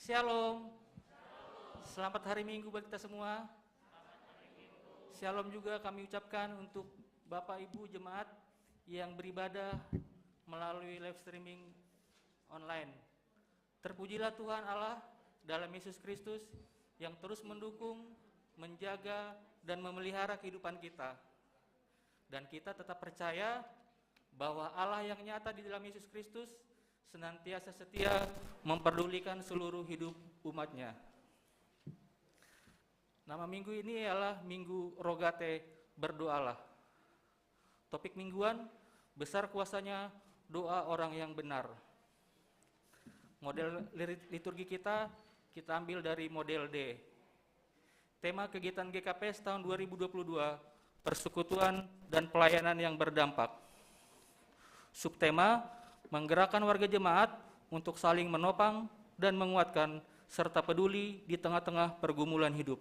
Shalom. Selamat hari Minggu bagi kita semua. Shalom juga kami ucapkan untuk Bapak Ibu jemaat yang beribadah melalui live streaming online. Terpujilah Tuhan Allah dalam Yesus Kristus yang terus mendukung, menjaga, dan memelihara kehidupan kita. Dan kita tetap percaya bahwa Allah yang nyata di dalam Yesus Kristus senantiasa setia memperdulikan seluruh hidup umatnya. Nama minggu ini ialah Minggu Rogate Berdoalah. Topik mingguan, besar kuasanya doa orang yang benar. Model liturgi kita ambil dari model D. Tema kegiatan GKPS tahun 2022, persekutuan dan pelayanan yang berdampak. Subtema, menggerakkan warga jemaat untuk saling menopang dan menguatkan serta peduli di tengah-tengah pergumulan hidup.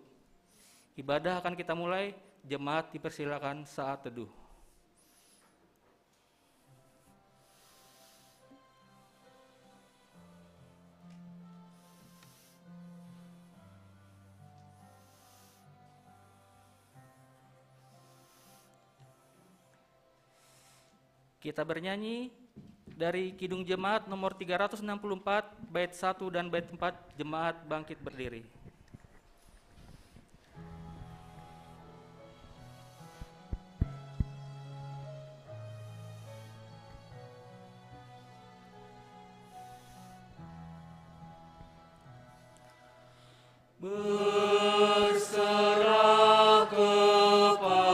Ibadah akan kita mulai, jemaat dipersilakan saat teduh. Kita bernyanyi dari Kidung Jemaat nomor 364, bait 1 dan bait 4, Jemaat bangkit berdiri. Berserah kepada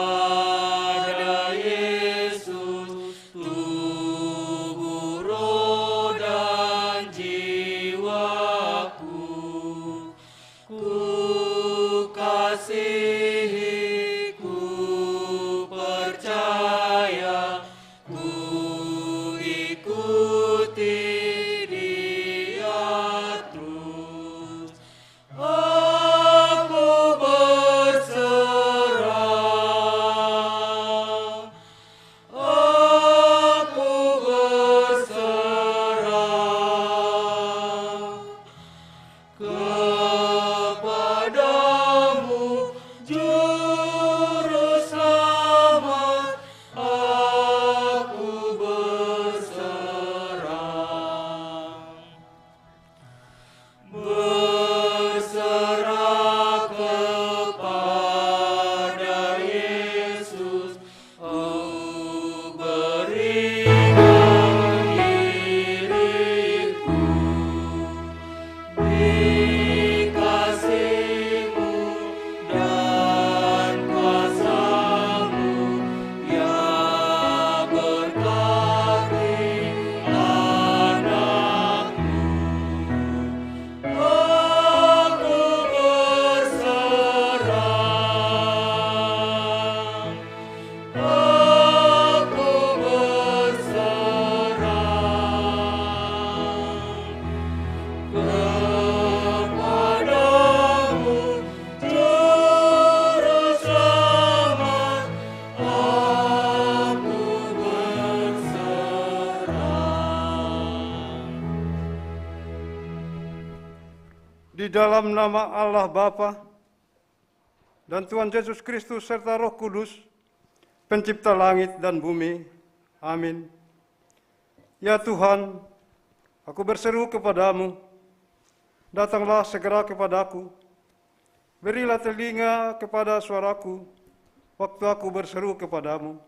Yesus, tubuh, roh, dan jiwaku. Ku kasihi, ku percaya, ku ikuti Dia terus. Aku berserah, aku berserah kepadamu, Juru Selamat, aku berserah. Berserah kepada Yesus, aku berikan diriku. Di kasih-Mu dan kuasa-Mu, ya berkati anak-Mu. Aku berserah, aku berserah kepadamu, Juru Selamat, aku berserah. Di dalam nama Allah Bapa dan Tuhan Yesus Kristus serta Roh Kudus, pencipta langit dan bumi. Amin. Ya Tuhan, aku berseru kepadamu, datanglah segera kepadaku. Berilah telinga kepada suaraku, waktu aku berseru kepadamu.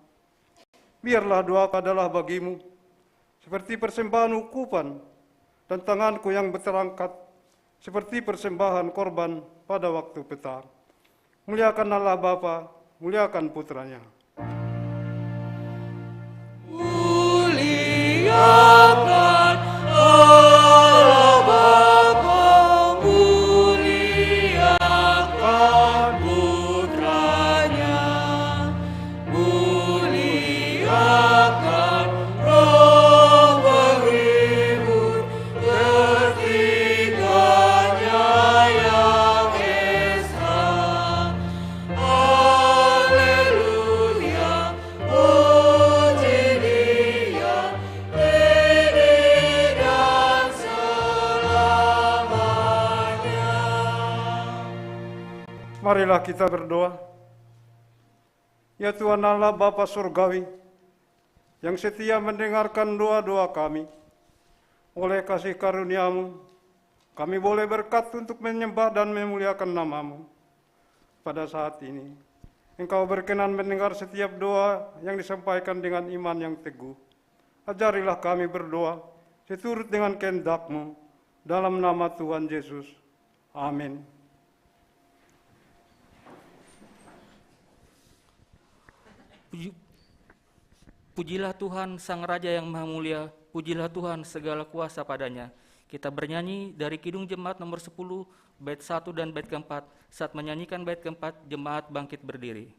Biarlah doaku adalah bagimu, seperti persembahan ukupan, dan tanganku yang berterangkat, seperti persembahan korban pada waktu petang. Muliakan Allah Bapa, muliakan Putranya. Muliakan Allah Bapa, muliakan Putranya, muliakan Roh menghibur, ketiganya yang esa. Haleluya. Marilah kita berdoa. Ya Tuhan Allah Bapa Surgawi, yang setia mendengarkan doa-doa kami, oleh kasih karunia-Mu, kami boleh berkat untuk menyembah dan memuliakan nama-Mu. Pada saat ini, Engkau berkenan mendengar setiap doa yang disampaikan dengan iman yang teguh. Ajarilah kami berdoa seturut dengan kehendak-Mu, dalam nama Tuhan Yesus. Amin. Pujilah Tuhan Sang Raja yang Maha Mulia, pujilah Tuhan segala kuasa padanya. Kita bernyanyi dari Kidung Jemaat nomor 10, bait 1 dan bait keempat. Saat menyanyikan bait keempat, jemaat bangkit berdiri.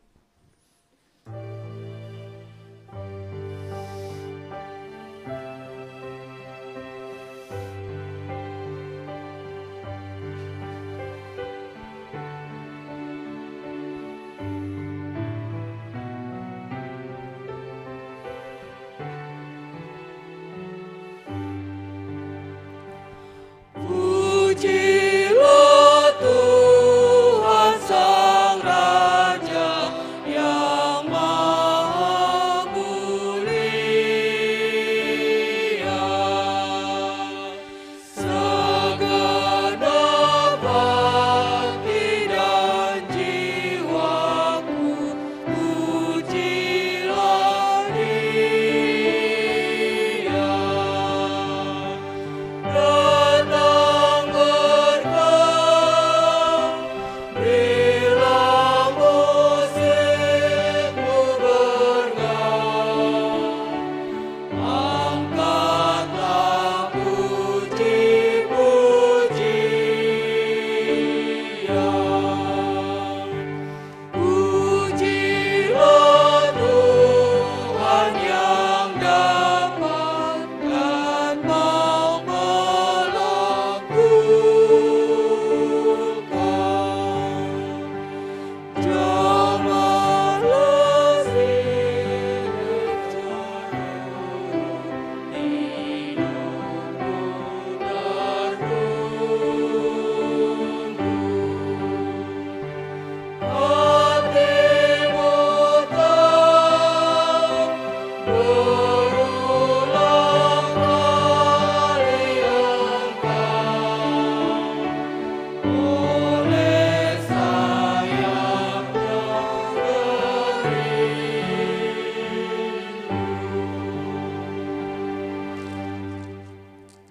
Pujilah Tuhan Sang Raja yang Maha Mulia. Segenap hati dan jiwaku, pujilah Dia. Datang berkah, berilah musikmu bergam, angkatlah puji-pujian. Pujilah Tuhan yang dapat dan mau melakukan. Jamalah hidup hatimu tak berulang kali engkau oleh sayapnya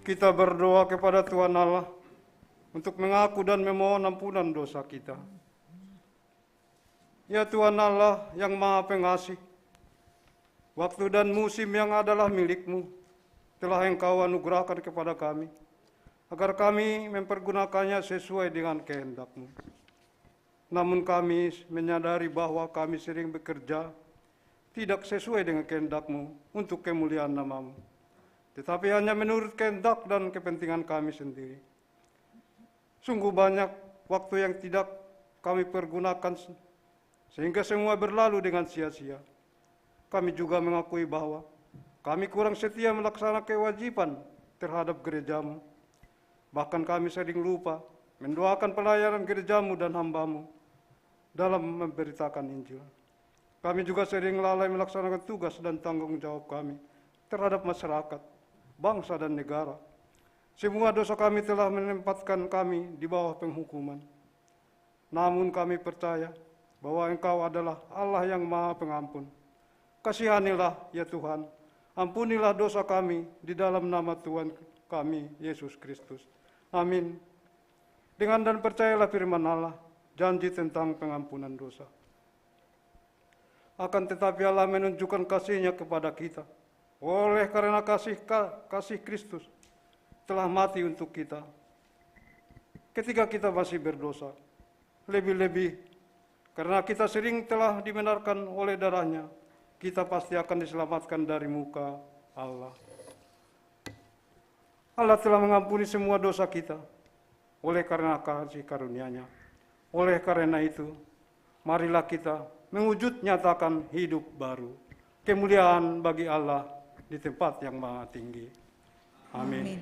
Kita berdoa kepada Tuhan Allah untuk mengaku dan memohon ampunan dosa kita. Ya Tuhan Allah yang Maha Pengasih, waktu dan musim yang adalah milik-Mu telah Engkau anugerahkan kepada kami, agar kami mempergunakannya sesuai dengan kehendak-Mu. Namun kami menyadari bahwa kami sering bekerja tidak sesuai dengan kehendak-Mu untuk kemuliaan nama-Mu, tetapi hanya menurut kehendak dan kepentingan kami sendiri. Sungguh banyak waktu yang tidak kami pergunakan sehingga semua berlalu dengan sia-sia. Kami juga mengakui bahwa kami kurang setia melaksanakan kewajiban terhadap gereja-Mu. Bahkan kami sering lupa mendoakan pelayanan gereja-Mu dan hamba-Mu dalam memberitakan Injil. Kami juga sering lalai melaksanakan tugas dan tanggung jawab kami terhadap masyarakat, bangsa dan negara. Semua dosa kami telah menempatkan kami di bawah penghukuman. Namun kami percaya bahwa Engkau adalah Allah yang Maha Pengampun. Kasihanilah ya Tuhan, ampunilah dosa kami di dalam nama Tuhan kami, Yesus Kristus. Amin. Dengan dan percayalah firman Allah, janji tentang pengampunan dosa. Akan tetapi Allah menunjukkan kasih-Nya kepada kita. Oleh karena kasih Kristus telah mati untuk kita ketika kita masih berdosa. Lebih-lebih karena kita sering telah dibenarkan oleh darah-Nya, kita pasti akan diselamatkan dari muka Allah. Allah telah mengampuni semua dosa kita oleh karena kasih karunia-Nya. Oleh karena itu, marilah kita mewujud nyatakan hidup baru. Kemuliaan bagi Allah di tempat yang maha tinggi. Amin.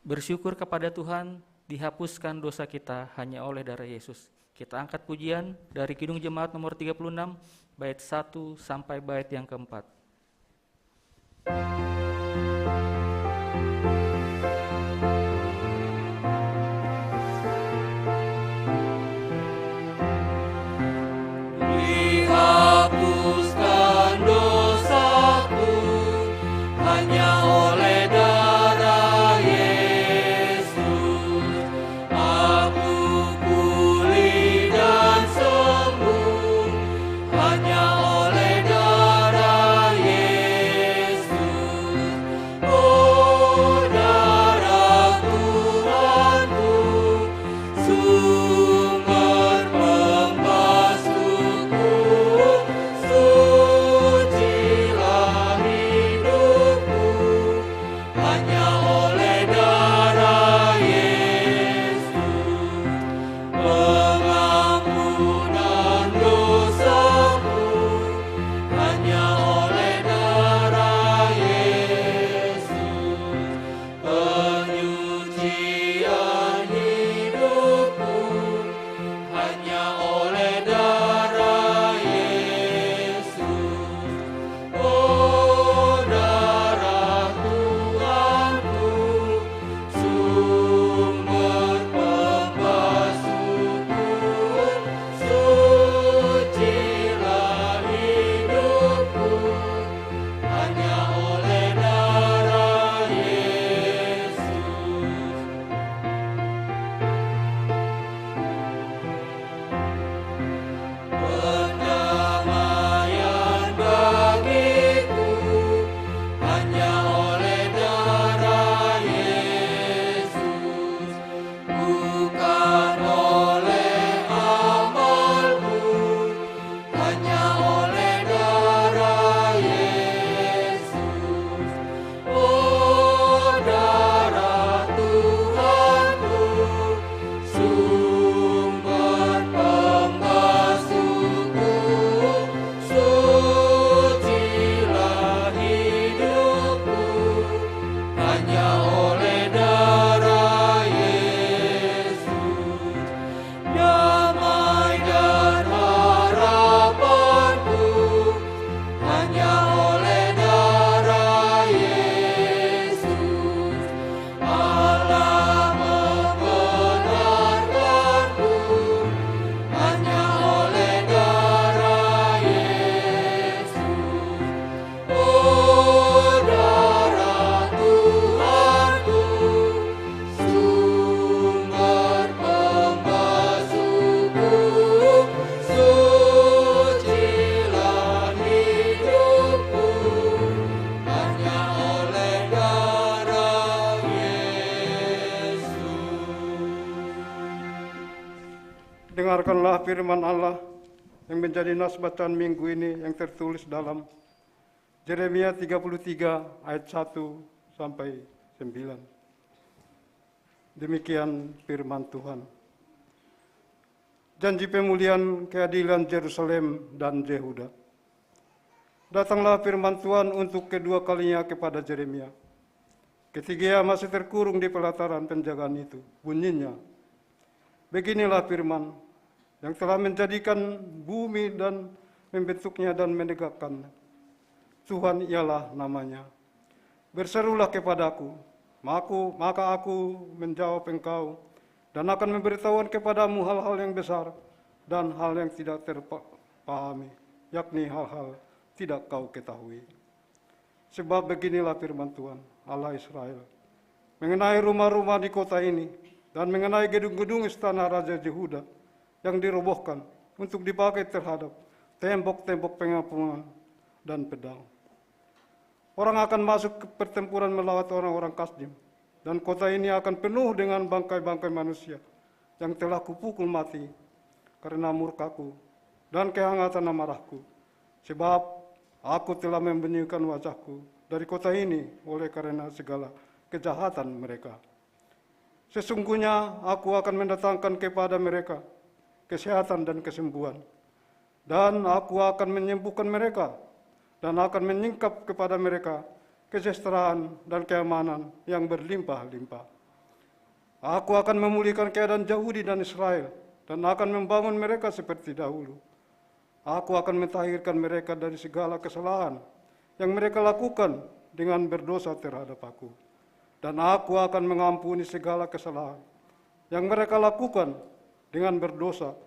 Bersyukur kepada Tuhan, dihapuskan dosa kita hanya oleh darah Yesus. Kita angkat pujian dari Kidung Jemaat nomor 36, bait 1 sampai bait yang keempat. Dihapuskan dosaku hanya oleh darah Yesus. Aku pulih dan sembuh hanya oleh darah Yesus. Oh, darah Tuhanku, sumber pembasuhku, sucilah hidupku hanya oleh darah Yesus. Pengampunan dosaku hanya oleh darah Yesus. Penyucian hidupku hanya oleh darah Yesus. Oh, darah Tuhanku, sumber pembasuhku, sucilah hidupku hanya oleh darah Yesus. Pendamaian bagiku hanya oleh darah Yesus, bukan oleh amalku, hanya oleh darah Yesus. Oh, darah Tuhanku, sumber pembasuhku, sucilah hidupku hanya oleh darah Yesus. Damai dan harapanku hanya oleh darah Yesus. Allah membenarkanku hanya oleh darah Yesus. Oh, darah Tuhanku, sumber pembasuhku, sucilah hidupku hanya oleh darah Yesus. Dengarkanlah firman Allah yang menjadi nas bacaan minggu ini yang tertulis dalam Yeremia 33 ayat 1 sampai 9. Demikian firman Tuhan. Janji pemulihan keadilan Yerusalem dan Yehuda. Datanglah firman Tuhan untuk kedua kalinya kepada Yeremia. Ketika ia masih terkurung di pelataran penjagaan itu, bunyinya, beginilah firman yang telah menjadikan bumi dan membentuknya dan menegakkannya. Tuhan ialah namanya. Berserulah kepadaku, maka aku menjawab engkau, dan akan memberitahuan kepadamu hal-hal yang besar dan hal yang tidak terpahami, yakni hal-hal tidak kau ketahui. Sebab beginilah firman Tuhan, Allah Israel, mengenai rumah-rumah di kota ini, dan mengenai gedung-gedung istana Raja Yehuda yang dirobohkan untuk dipakai terhadap tembok-tembok pengampunan dan pedang. Orang akan masuk ke pertempuran melawan orang-orang Kasdim, dan kota ini akan penuh dengan bangkai-bangkai manusia yang telah kupukul mati karena murkaku dan kehangatan amarahku. Sebab aku telah membunyikan wajahku dari kota ini oleh karena segala kejahatan mereka. Sesungguhnya aku akan mendatangkan kepada mereka kesehatan dan kesembuhan, dan aku akan menyembuhkan mereka, dan akan menyingkap kepada mereka kesejahteraan dan keamanan yang berlimpah-limpah. Aku akan memulihkan keadaan Yahudi dan Israel, dan akan membangun mereka seperti dahulu. Aku akan mentahirkan mereka dari segala kesalahan yang mereka lakukan dengan berdosa terhadap aku. Dan aku akan mengampuni segala kesalahan yang mereka lakukan dengan berdosa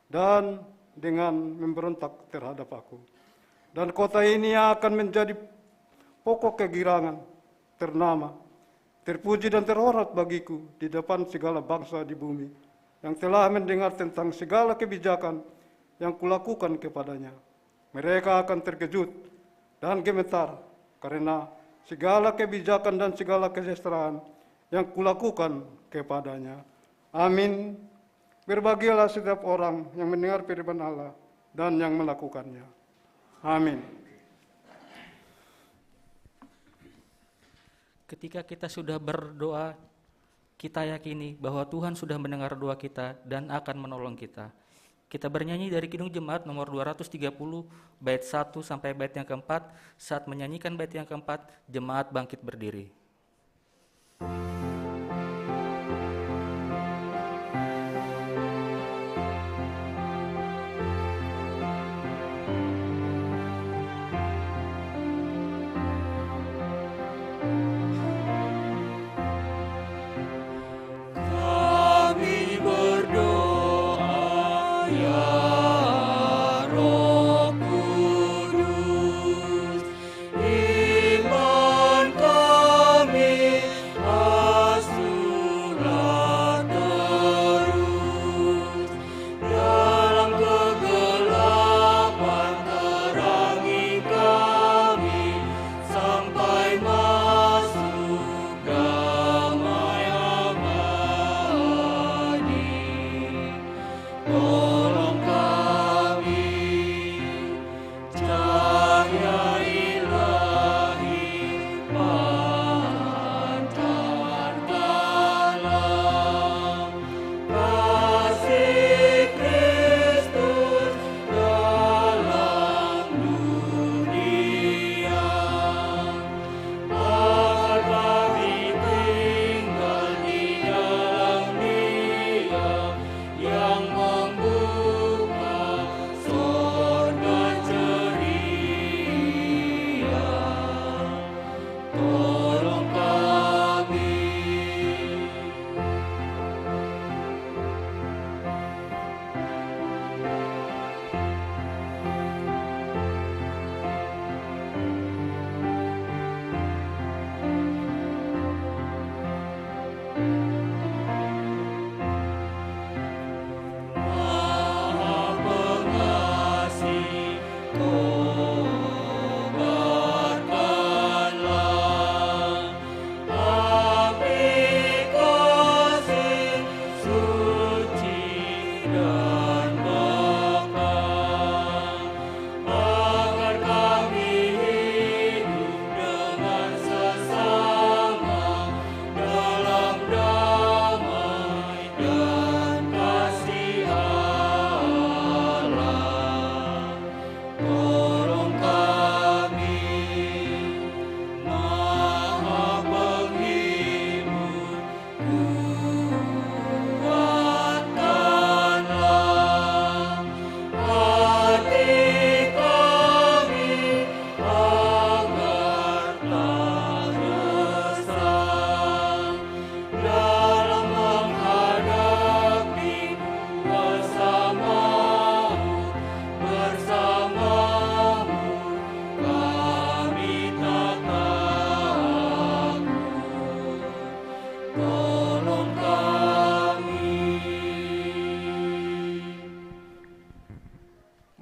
dan dengan memberontak terhadap aku. Dan kota ini akan menjadi pokok kegirangan, ternama, terpuji dan terhormat bagiku di depan segala bangsa di bumi yang telah mendengar tentang segala kebijakan yang kulakukan kepadanya. Mereka akan terkejut dan gemetar karena segala kebijakan dan segala kesejahteraan yang kulakukan kepadanya. Amin. Berbahagialah setiap orang yang mendengar firman Allah dan yang melakukannya. Amin. Ketika kita sudah berdoa, kita yakini bahwa Tuhan sudah mendengar doa kita dan akan menolong kita. Kita bernyanyi dari Kidung Jemaat nomor 230, bait 1 sampai bait yang keempat. Saat menyanyikan bait yang keempat, jemaat bangkit berdiri.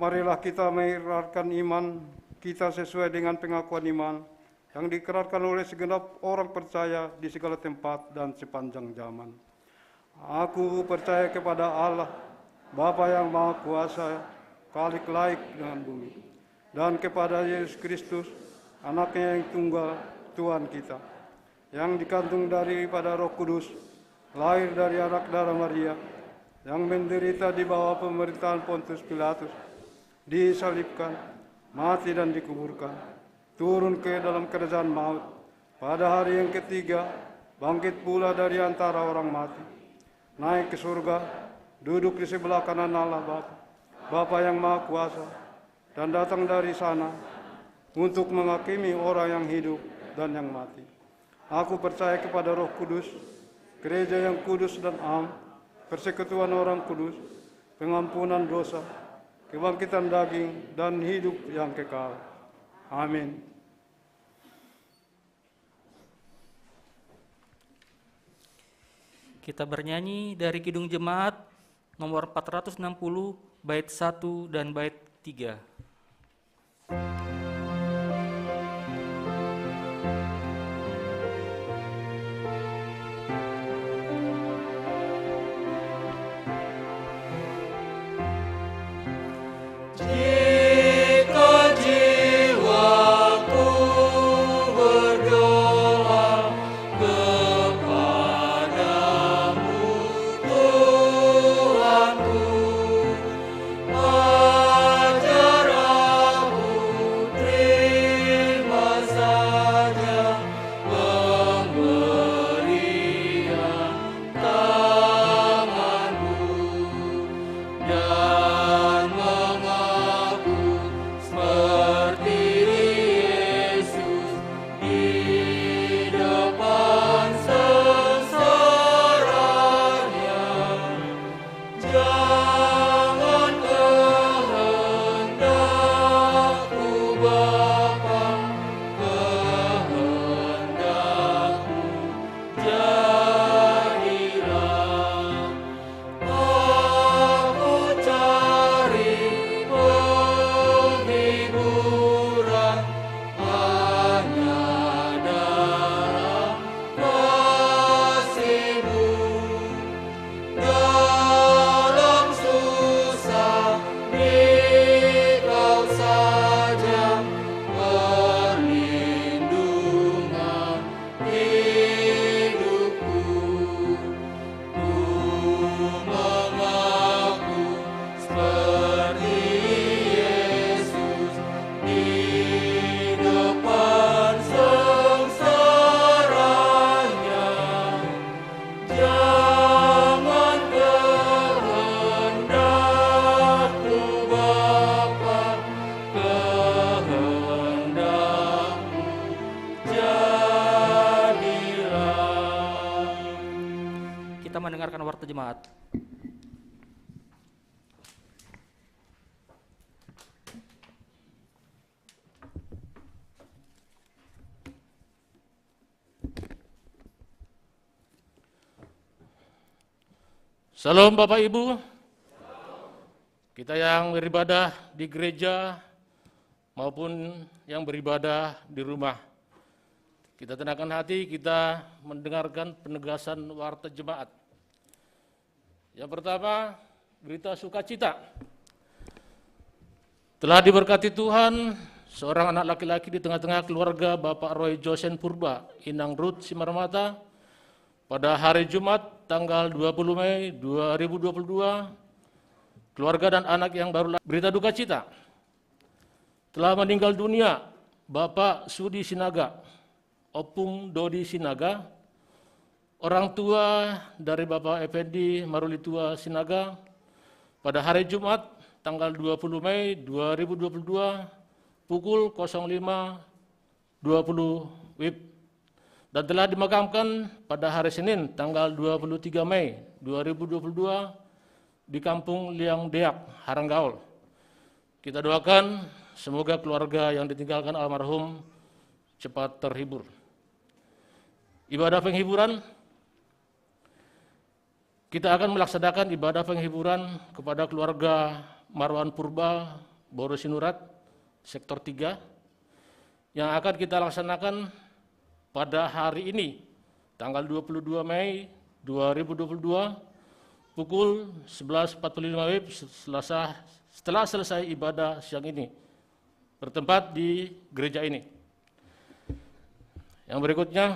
Marilah kita mengikrarkan iman kita sesuai dengan pengakuan iman yang diikrarkan oleh segenap orang percaya di segala tempat dan sepanjang zaman. Aku percaya kepada Allah, Bapa yang Maha Kuasa, Khalik langit dengan bumi, dan kepada Yesus Kristus, Anaknya yang tunggal, Tuhan kita, yang dikandung daripada Roh Kudus, lahir dari anak darah Maria, yang menderita di bawah pemerintahan Pontius Pilatus, disalibkan, mati dan dikuburkan, turun ke dalam kerajaan maut, pada hari yang ketiga bangkit pula dari antara orang mati, naik ke surga, duduk di sebelah kanan Allah Bapa, Bapa yang Maha Kuasa, dan datang dari sana untuk menghakimi orang yang hidup dan yang mati. Aku percaya kepada Roh Kudus, gereja yang kudus dan am, persekutuan orang kudus, pengampunan dosa, kebangkitan daging, dan hidup yang kekal. Amin. Kita bernyanyi dari Kidung Jemaat nomor 460 bait 1 dan bait 3. Jika jiwaku berdoa kepadamu Tuhanku, ajar aku terima saja pemberian tanganmu dan mengaku seperti Yesus di depan sengsaranya. Jangan kehendakku Bapa, kehendakmu jadilah. Aku cari penghiburan hanya dalam kasih-Mu. Dalam susah Engkau saja perlindungan hidupku. Ku mengaku seperti Yesus di depan sengsaranya. Jangan kehendakku Bapa, kehendakmu jadilah. Kita mendengarkan warta jemaat. Salam Bapak Ibu, kita yang beribadah di gereja maupun yang beribadah di rumah. Kita tenangkan hati, kita mendengarkan penegasan warta jemaat. Yang pertama, berita sukacita. Telah diberkati Tuhan, seorang anak laki-laki di tengah-tengah keluarga Bapak Roy Josen Purba, Inang Ruth Simarmata, pada hari Jumat tanggal 20 Mei 2022, keluarga dan anak yang baru berita duka cita. Telah meninggal dunia Bapak Sudi Sinaga, Opung Dodi Sinaga, orang tua dari Bapak Effendi Marulitua Sinaga, pada hari Jumat tanggal 20 Mei 2022 pukul 05.20 WIB. Dan telah dimakamkan pada hari Senin tanggal 23 Mei 2022 di Kampung Liang Deak, Haranggaul. Kita doakan semoga keluarga yang ditinggalkan almarhum cepat terhibur. Ibadah penghiburan, kita akan melaksanakan ibadah penghiburan kepada keluarga Marwan Purba, Boru Sinurat, Sektor 3, yang akan kita laksanakan pada hari ini, tanggal 22 Mei 2022, pukul 11.45 WIB setelah selesai ibadah siang ini, bertempat di gereja ini. Yang berikutnya,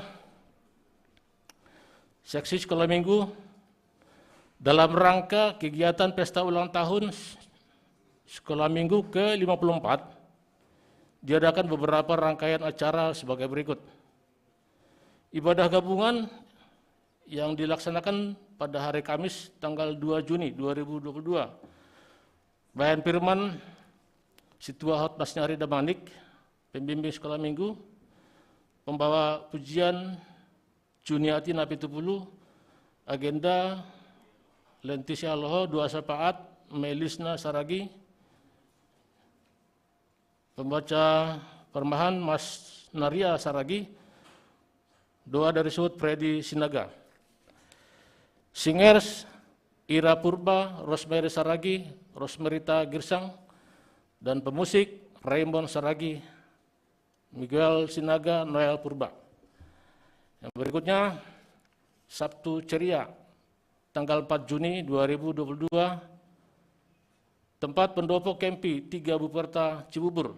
seksi sekolah minggu dalam rangka kegiatan pesta ulang tahun sekolah minggu ke-54, diadakan beberapa rangkaian acara sebagai berikut. Ibadah gabungan yang dilaksanakan pada hari Kamis tanggal 2 Juni 2022. Bayan firman Situa Hotmas Nyari Damanik, pembimbing sekolah minggu, pembawa pujian Juniati Napitupulu, agenda Lentisia Loho, Dua Sapaat, Melisna Saragi, pembaca permahan Mas Naria Saragi, doa dari Sud Freddy Sinaga. Singers Ira Purba, Rosemary Saragi, Rosmerita Girsang, dan pemusik Raymond Saragi, Miguel Sinaga, Noel Purba. Yang berikutnya, Sabtu Ceria, tanggal 4 Juni 2022, tempat pendopo Kempi 3 Buperta Cibubur,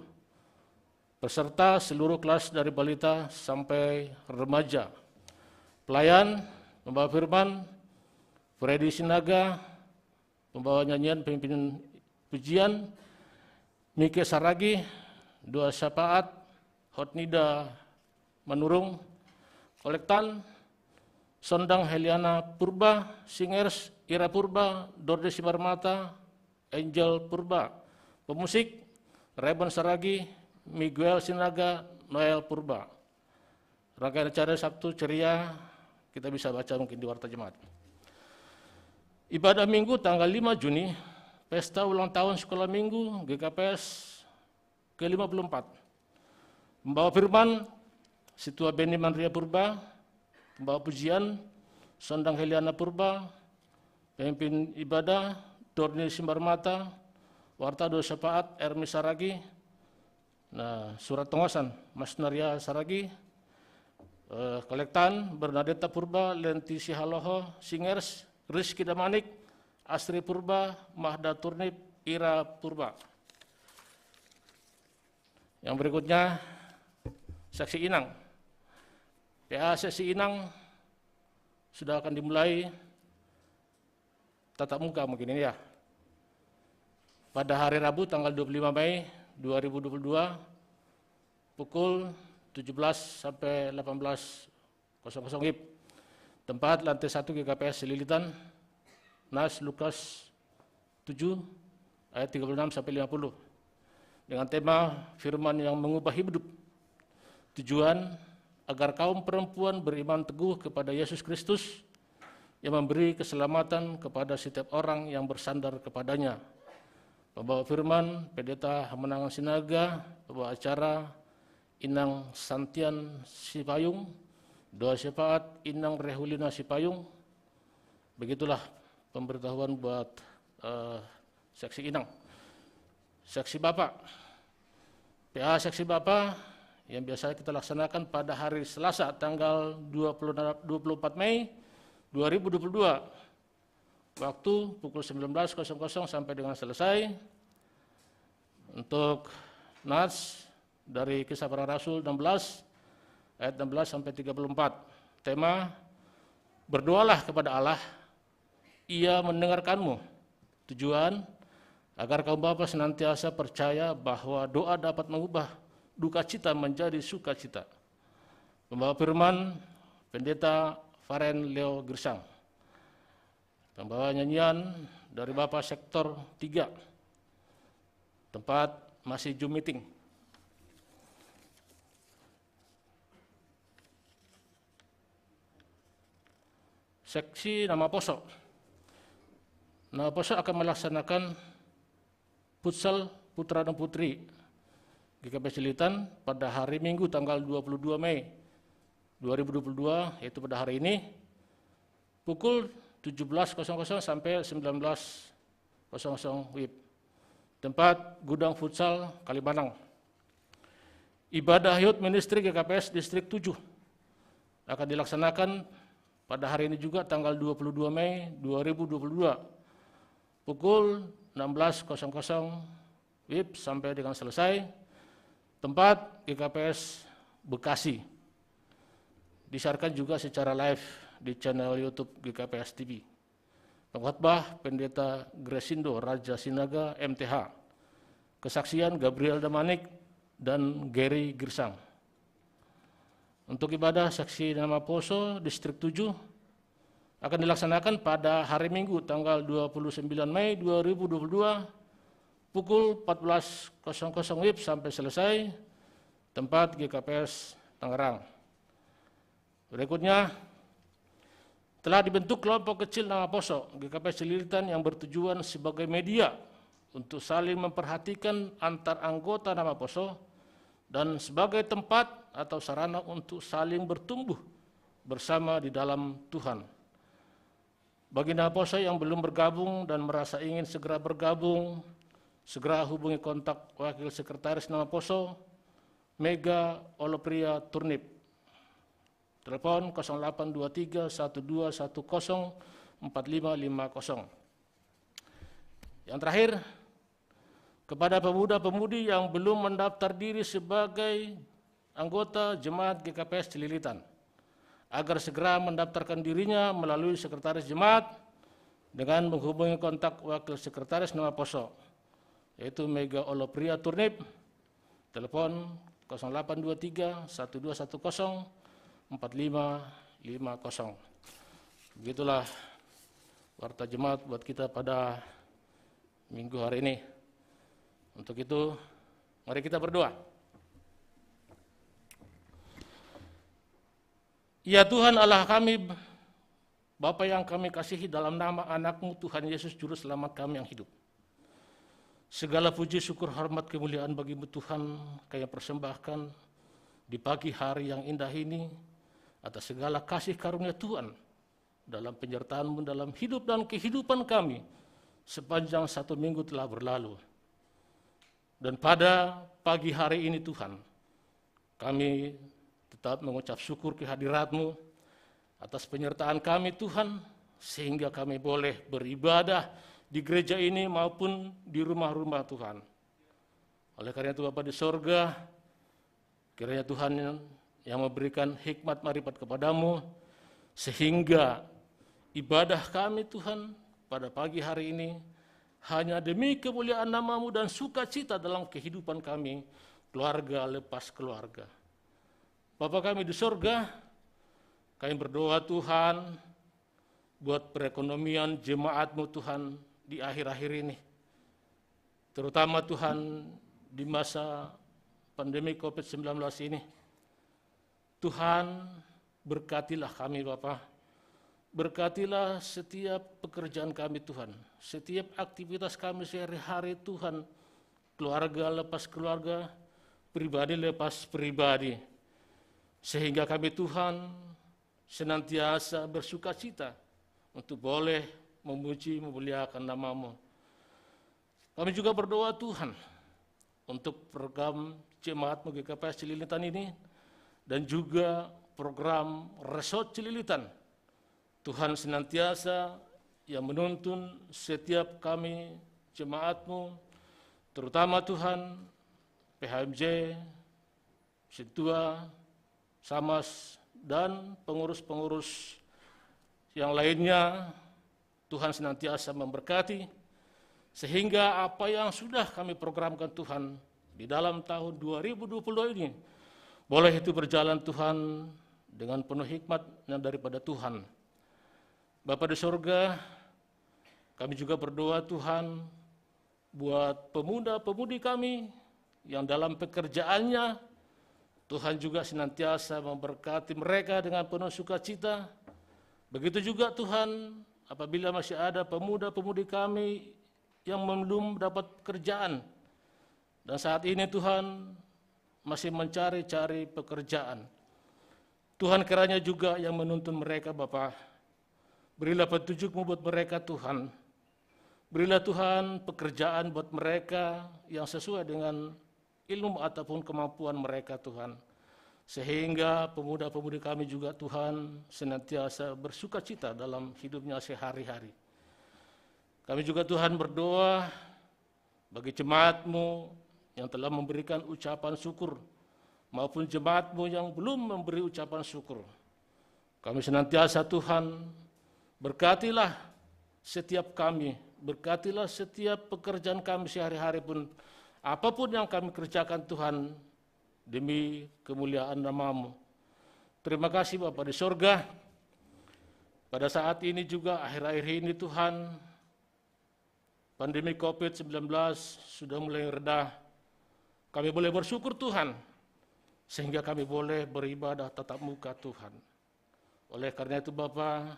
peserta seluruh kelas dari balita sampai remaja. Pelayan, pembawa firman, Freddy Sinaga, pembawa nyanyian pemimpin pujian, Mike Saragi, Dua Syafaat, Hotnida Manurung, kolektan, Sondang Heliana Purba, Singers Ira Purba, Dorde Simarmata, Angel Purba, pemusik Reben Saragi, Miguel Sinaga, Noel Purba. Rangkaian acara Sabtu Ceria kita bisa baca mungkin di Warta Jemaat. Ibadah Minggu tanggal 5 Juni, pesta ulang tahun sekolah minggu GKPS ke-54. Pembawa firman Situa Beni Mandria Purba, pembawa pujian Sondang Heliana Purba, pemimpin ibadah Dorni Simbarmata, Warta Dua Syafaat Ermi Saragi, nah, surat pengawasan Mas Naria Saragi, kolektan Bernadetta Purba, Lenti Sihaloho, Singers Rizky Damanik, Astri Purba, Mahda Turnip, Ira Purba. Yang berikutnya, Seksi Inang. PA Seksi Inang sudah akan dimulai tatap muka mungkin ini ya. Pada hari Rabu tanggal 25 Mei 2022 pukul 17 sampai 18.00 WIB. Tempat lantai 1 GKPS Lilitan, Nas Lukas 7 ayat 36 sampai 50. Dengan tema firman yang mengubah hidup. Tujuan agar kaum perempuan beriman teguh kepada Yesus Kristus yang memberi keselamatan kepada setiap orang yang bersandar kepadanya. Pembawa firman Pendeta Hamenangan Sinaga, pembawa acara Inang Santian Sipayung, Doa Syafaat Inang Rehulina Sipayung. Begitulah pemberitahuan buat seksi Inang. Seksi Bapak, PA seksi Bapak yang biasa kita laksanakan pada hari Selasa tanggal 24 Mei 2022, waktu pukul 19.00 sampai dengan selesai. Untuk Nats dari Kisah Para Rasul 16 ayat 16 sampai 34. Tema, berdoalah kepada Allah, Ia mendengarkanmu. Tujuan, agar kaum bapa senantiasa percaya bahwa doa dapat mengubah duka cita menjadi sukacita. Pembawa firman Pendeta Faren Leo Girsang. Pembawa nyanyian dari Bapak Sektor 3. Tempat masih Zoom meeting. Seksi nama Poso. Nama Poso akan melaksanakan futsal putra dan putri GKPS Lilitan pada hari Minggu tanggal 22 Mei 2022, yaitu pada hari ini, pukul 17.00 sampai 19.00 WIB. Tempat Gudang Futsal Kalimanang. Ibadah Youth Ministry GKPS Distrik 7 akan dilaksanakan pada hari ini juga tanggal 22 Mei 2022, pukul 16.00 WIB sampai dengan selesai. Tempat GKPS Bekasi. Disiarkan juga secara live di channel YouTube GKPS TV. Pengkhotbah Pendeta Gresindo Raja Sinaga MTH. Kesaksian Gabriel Damanik dan Gary Girsang. Untuk ibadah saksi nama Poso Distrik 7 akan dilaksanakan pada hari Minggu tanggal 29 Mei 2022 pukul 14.00 WIB sampai selesai, tempat GKPS Tangerang. Berikutnya, telah dibentuk kelompok kecil nama Poso GKPS Celilitan yang bertujuan sebagai media untuk saling memperhatikan antar anggota nama Poso dan sebagai tempat atau sarana untuk saling bertumbuh bersama di dalam Tuhan. Bagi nama Poso yang belum bergabung dan merasa ingin segera bergabung, segera hubungi kontak Wakil Sekretaris nama Poso, Mega Olopria Turnip. Telepon 0823 1210 4550. Yang terakhir, kepada pemuda-pemudi yang belum mendaftar diri sebagai anggota Jemaat GKPS Celilitan, agar segera mendaftarkan dirinya melalui Sekretaris Jemaat dengan menghubungi kontak Wakil Sekretaris nama Poso, yaitu Mega Olopria Turnip, telepon 0823 1210 4550. Begitulah warta jemaat buat kita pada minggu hari ini. Untuk itu, mari kita berdoa. Ya Tuhan Allah kami, Bapa yang kami kasihi, dalam nama anak-Mu Tuhan Yesus Juru Selamat kami yang hidup, segala puji, syukur, hormat, kemuliaan bagi-Mu Tuhan kami persembahkan di pagi hari yang indah ini atas segala kasih karunia Tuhan dalam penyertaan-Mu dalam hidup dan kehidupan kami sepanjang 1 minggu telah berlalu. Dan pada pagi hari ini Tuhan, kami tetap mengucap syukur kehadirat-Mu atas penyertaan kami Tuhan, sehingga kami boleh beribadah di gereja ini maupun di rumah-rumah Tuhan. Oleh karena itu Bapa di sorga, kiranya Tuhan yang memberikan hikmat marifat kepadamu, sehingga ibadah kami Tuhan pada pagi hari ini hanya demi kemuliaan nama-Mu dan sukacita dalam kehidupan kami, keluarga lepas keluarga. Bapa kami di sorga, kami berdoa Tuhan buat perekonomian jemaat-Mu Tuhan di akhir-akhir ini. Terutama Tuhan di masa pandemi COVID-19 ini. Tuhan berkatilah kami Bapa. Berkatilah setiap pekerjaan kami Tuhan. Setiap aktivitas kami sehari-hari Tuhan. Keluarga lepas keluarga, pribadi lepas pribadi. Sehingga kami Tuhan senantiasa bersukacita untuk boleh memuji, memuliakan nama-Mu. Kami juga berdoa Tuhan untuk program Jemaat-Mu GKPS Celilitan ini dan juga program Resort Celilitan. Tuhan senantiasa yang menuntun setiap kami jemaat-Mu, terutama Tuhan PHMJ, Sintua, Samas, dan pengurus-pengurus yang lainnya. Tuhan senantiasa memberkati, sehingga apa yang sudah kami programkan Tuhan di dalam tahun 2022 ini, boleh itu berjalan Tuhan dengan penuh hikmat yang daripada Tuhan. Bapa di sorga, kami juga berdoa Tuhan buat pemuda-pemudi kami yang dalam pekerjaannya, Tuhan juga senantiasa memberkati mereka dengan penuh sukacita. Begitu juga Tuhan, apabila masih ada pemuda-pemudi kami yang belum dapat pekerjaan, dan saat ini Tuhan masih mencari-cari pekerjaan, Tuhan kiranya juga yang menuntun mereka Bapa. Berilah petunjuk-Mu buat mereka Tuhan. Berilah Tuhan pekerjaan buat mereka yang sesuai dengan ilmu ataupun kemampuan mereka Tuhan. Sehingga pemuda-pemudi kami juga Tuhan senantiasa bersukacita dalam hidupnya sehari-hari. Kami juga Tuhan berdoa bagi jemaat-Mu yang telah memberikan ucapan syukur maupun jemaat-Mu yang belum memberi ucapan syukur. Kami senantiasa Tuhan berkatilah setiap kami, berkatilah setiap pekerjaan kami sehari-hari pun, apapun yang kami kerjakan Tuhan, demi kemuliaan nama-Mu. Terima kasih Bapa di sorga. Pada saat ini juga, akhir-akhir ini Tuhan, pandemi COVID-19 sudah mulai reda. Kami boleh bersyukur Tuhan, sehingga kami boleh beribadah tatap muka Tuhan. Oleh karena itu Bapa,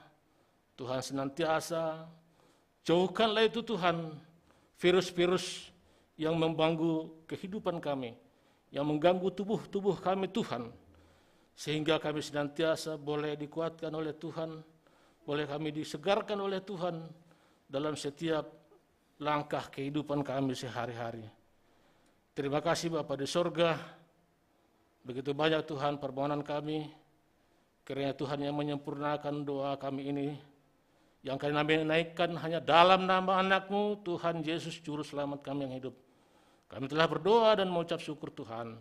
Tuhan senantiasa jauhkanlah itu Tuhan, virus-virus yang mengganggu kehidupan kami, yang mengganggu tubuh kami Tuhan, sehingga kami senantiasa boleh dikuatkan oleh Tuhan, boleh kami disegarkan oleh Tuhan dalam setiap langkah kehidupan kami sehari-hari. Terima kasih Bapa di sorga, begitu banyak Tuhan permohonan kami, kiranya Tuhan yang menyempurnakan doa kami ini, yang kami naikkan hanya dalam nama anak-Mu, Tuhan Yesus Juru Selamat kami yang hidup. Kami telah berdoa dan mengucap syukur Tuhan.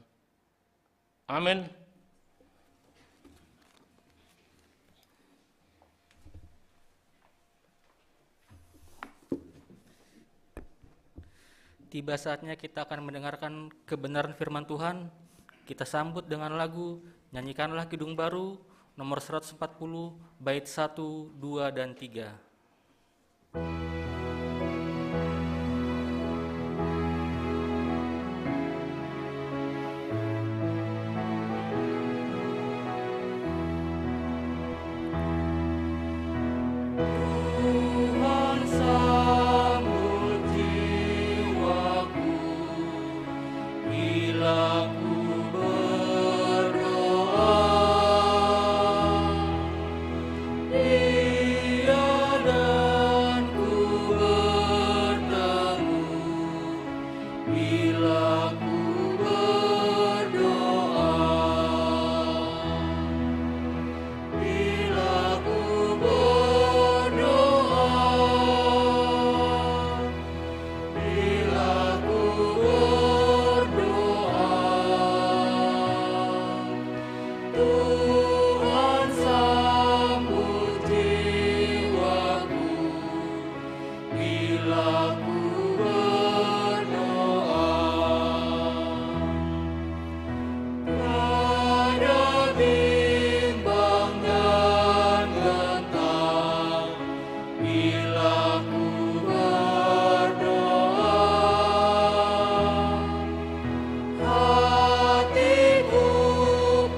Amin. Tiba saatnya kita akan mendengarkan kebenaran firman Tuhan. Kita sambut dengan lagu Nyanyikanlah Kidung Baru nomor 140 bait 1, 2, dan 3. Tuhan sambut jiwaku bila ku berdoa. Dia dan ku bertemu bila ku berdoa. Bila ku berdoa, bila ku berdoa, Tuhan sambut jiwaku bila ku berdoa. Tiada bimbang dan gentang bila ku berdoa. Hatiku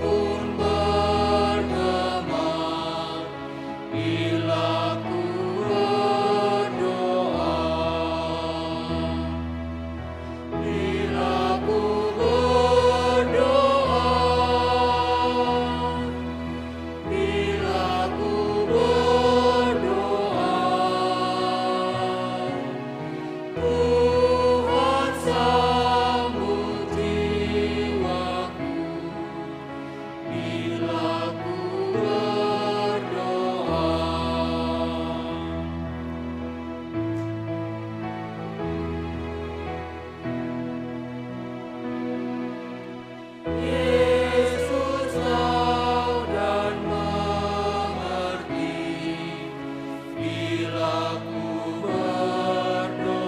pun bergema bila ku berdoa. Bila ku berdoa, bila ku berdoa, Tuhan sambut jiwaku bila ku berdoa. Yesus tahu dan mengerti bila ku berdoa.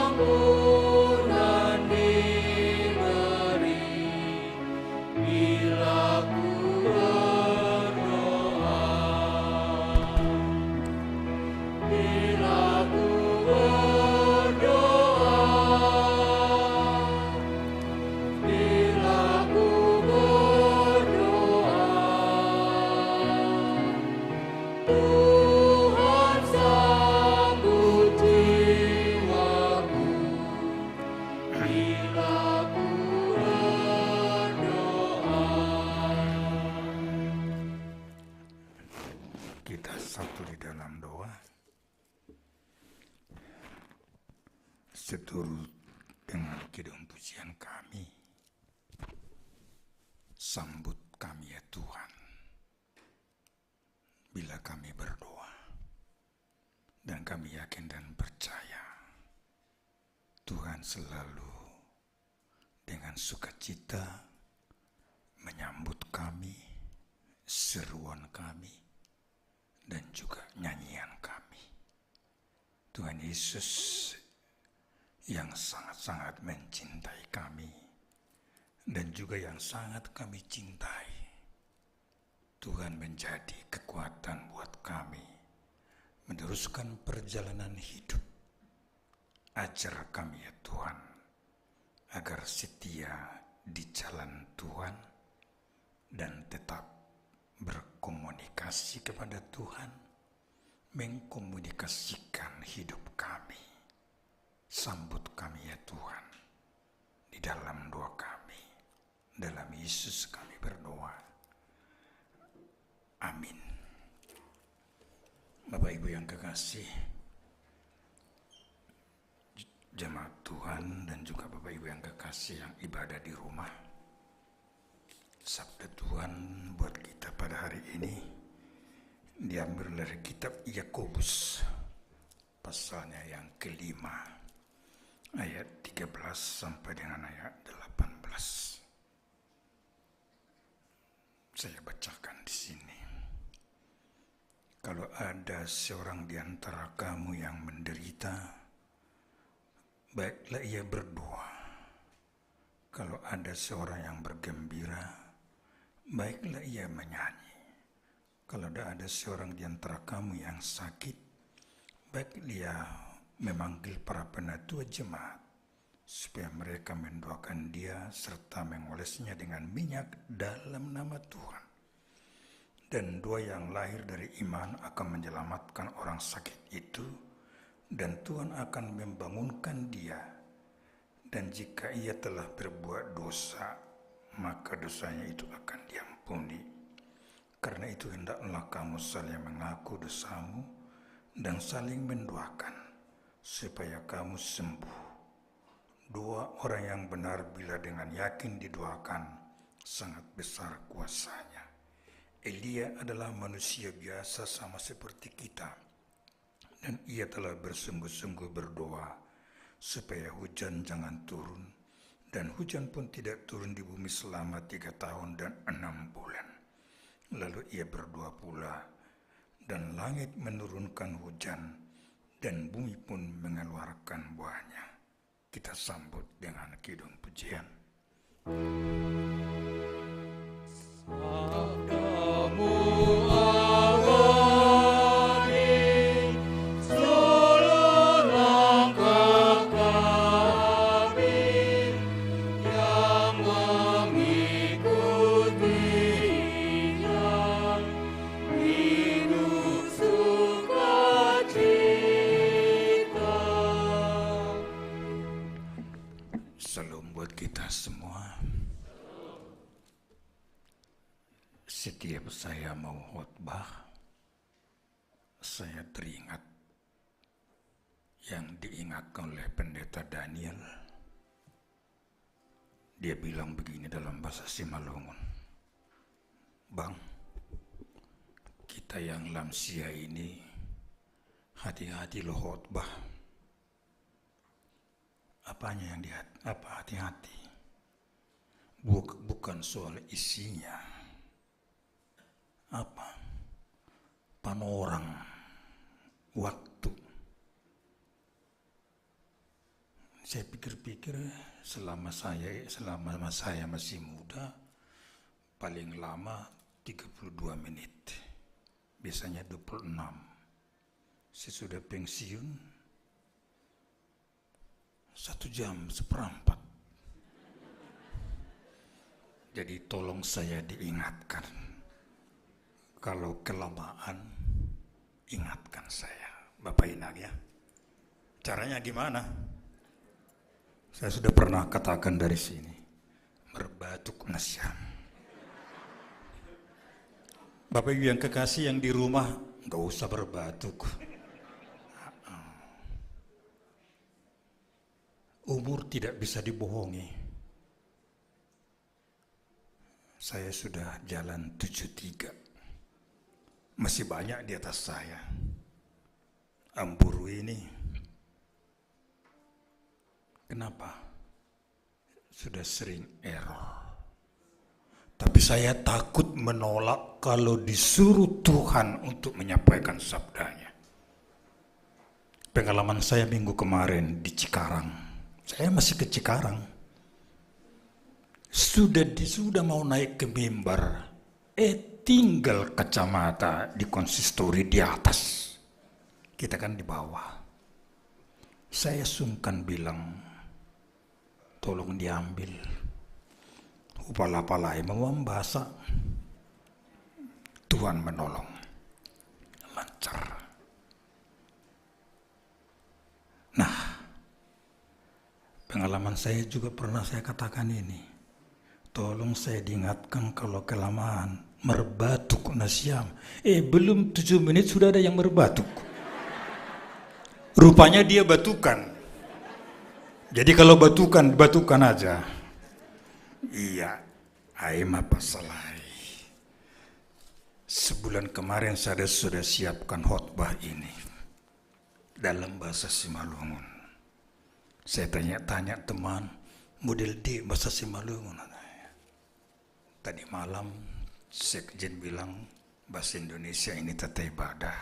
Pengampunan diberi bila ku berdoa. Bila ku berdoa, bila ku berdoa, Tuhan sambut jiwaku bila ku berdoa. Kita satu di dalam doa, seturut dengan kidung pujian kami. Sambut kami ya Tuhan, bila kami berdoa, dan kami yakin dan percaya Tuhan selalu dengan sukacita menyambut kami, seruan kami, dan juga nyanyian kami. Tuhan Yesus yang sangat-sangat mencintai kami dan juga yang sangat kami cintai. Tuhan menjadi kekuatan buat kami meneruskan perjalanan hidup. Ajar kami ya Tuhan, agar setia di jalan Tuhan dan tetap berkomunikasi kepada Tuhan, mengkomunikasikan hidup kami. Sambut kami ya Tuhan, di dalam doa kami, dalam Yesus kami berdoa. Amin. Bapak Ibu yang kekasih, jemaat Tuhan dan juga Bapak Ibu yang kekasih yang ibadah di rumah, sabda Tuhan buat kita pada hari ini diambil dari kitab Yakobus pasalnya yang kelima, ayat 13 sampai dengan ayat 18. Saya bacakan di sini. Kalau ada seorang di antara kamu yang menderita, baiklah ia berdoa. Kalau ada seorang yang bergembira, baiklah ia menyanyi. Kalau ada seorang di antara kamu yang sakit, baiklah ia memanggil para penatua jemaat, supaya mereka mendoakan dia serta mengolesnya dengan minyak dalam nama Tuhan. Dan doa yang lahir dari iman akan menyelamatkan orang sakit itu, dan Tuhan akan membangunkan dia. Dan jika ia telah berbuat dosa, maka dosanya itu akan diampuni. Karena itu hendaklah kamu saling mengaku dosamu dan saling mendoakan, supaya kamu sembuh. Doa orang yang benar bila dengan yakin didoakan, sangat besar kuasanya. Elia adalah manusia biasa sama seperti kita, dan ia telah bersungguh-sungguh berdoa supaya hujan jangan turun, dan hujan pun tidak turun di bumi selama 3 tahun dan 6 bulan. Lalu ia berdoa pula, dan langit menurunkan hujan, dan bumi pun mengeluarkan buahnya. Kita sambut dengan kidung pujian. Sabdamu awali seluruh langkah kami yang mengikutinya, hidup sukacita. Salam buat kita semua. Setiap saya mau khotbah, saya teringat yang diingatkan oleh pendeta Daniel. Dia bilang begini dalam bahasa Simalungun, "Bang, kita yang lansia ini hati-hati lo khotbah." Apanya yang apa hati-hati? Bukan soal isinya. Apa? Panorang waktu. Saya pikir-pikir selama saya masih muda, paling lama 32 menit. Biasanya 26. Sesudah pensiun 1 jam seperempat. Jadi tolong saya diingatkan. Kalau kelamaan, ingatkan saya. Bapak Inak ya. Caranya gimana? Saya sudah pernah katakan dari sini. Berbatuk nasyam. Bapak Ibu yang kekasih yang di rumah, gak usah berbatuk. Umur tidak bisa dibohongi. Saya sudah jalan 73. Masih banyak di atas saya. Amburu ini. Kenapa? Sudah sering error. Tapi saya takut menolak kalau disuruh Tuhan untuk menyampaikan sabdanya. Pengalaman saya minggu kemarin di Cikarang. Saya masih ke Cikarang. Sudah mau naik ke mimbar, tinggal kacamata di konsistori di atas. Kita kan di bawah. Saya sungkan bilang, tolong diambil. Upala-palai membahasa. Tuhan menolong. Lancar. Nah, pengalaman saya juga pernah saya katakan ini. Tolong saya diingatkan kalau kelamaan merbatuk nasiam. Belum 7 menit sudah ada yang merbatuk. Rupanya dia batukan. Jadi kalau batukan aja. Iya, aima pasalai. Sebulan kemarin saya sudah siapkan khotbah ini dalam bahasa Simalungun. Saya tanya-tanya teman, model D bahasa Simalungun. Tadi malam Sekjen bilang bahasa Indonesia ini tata ibadah.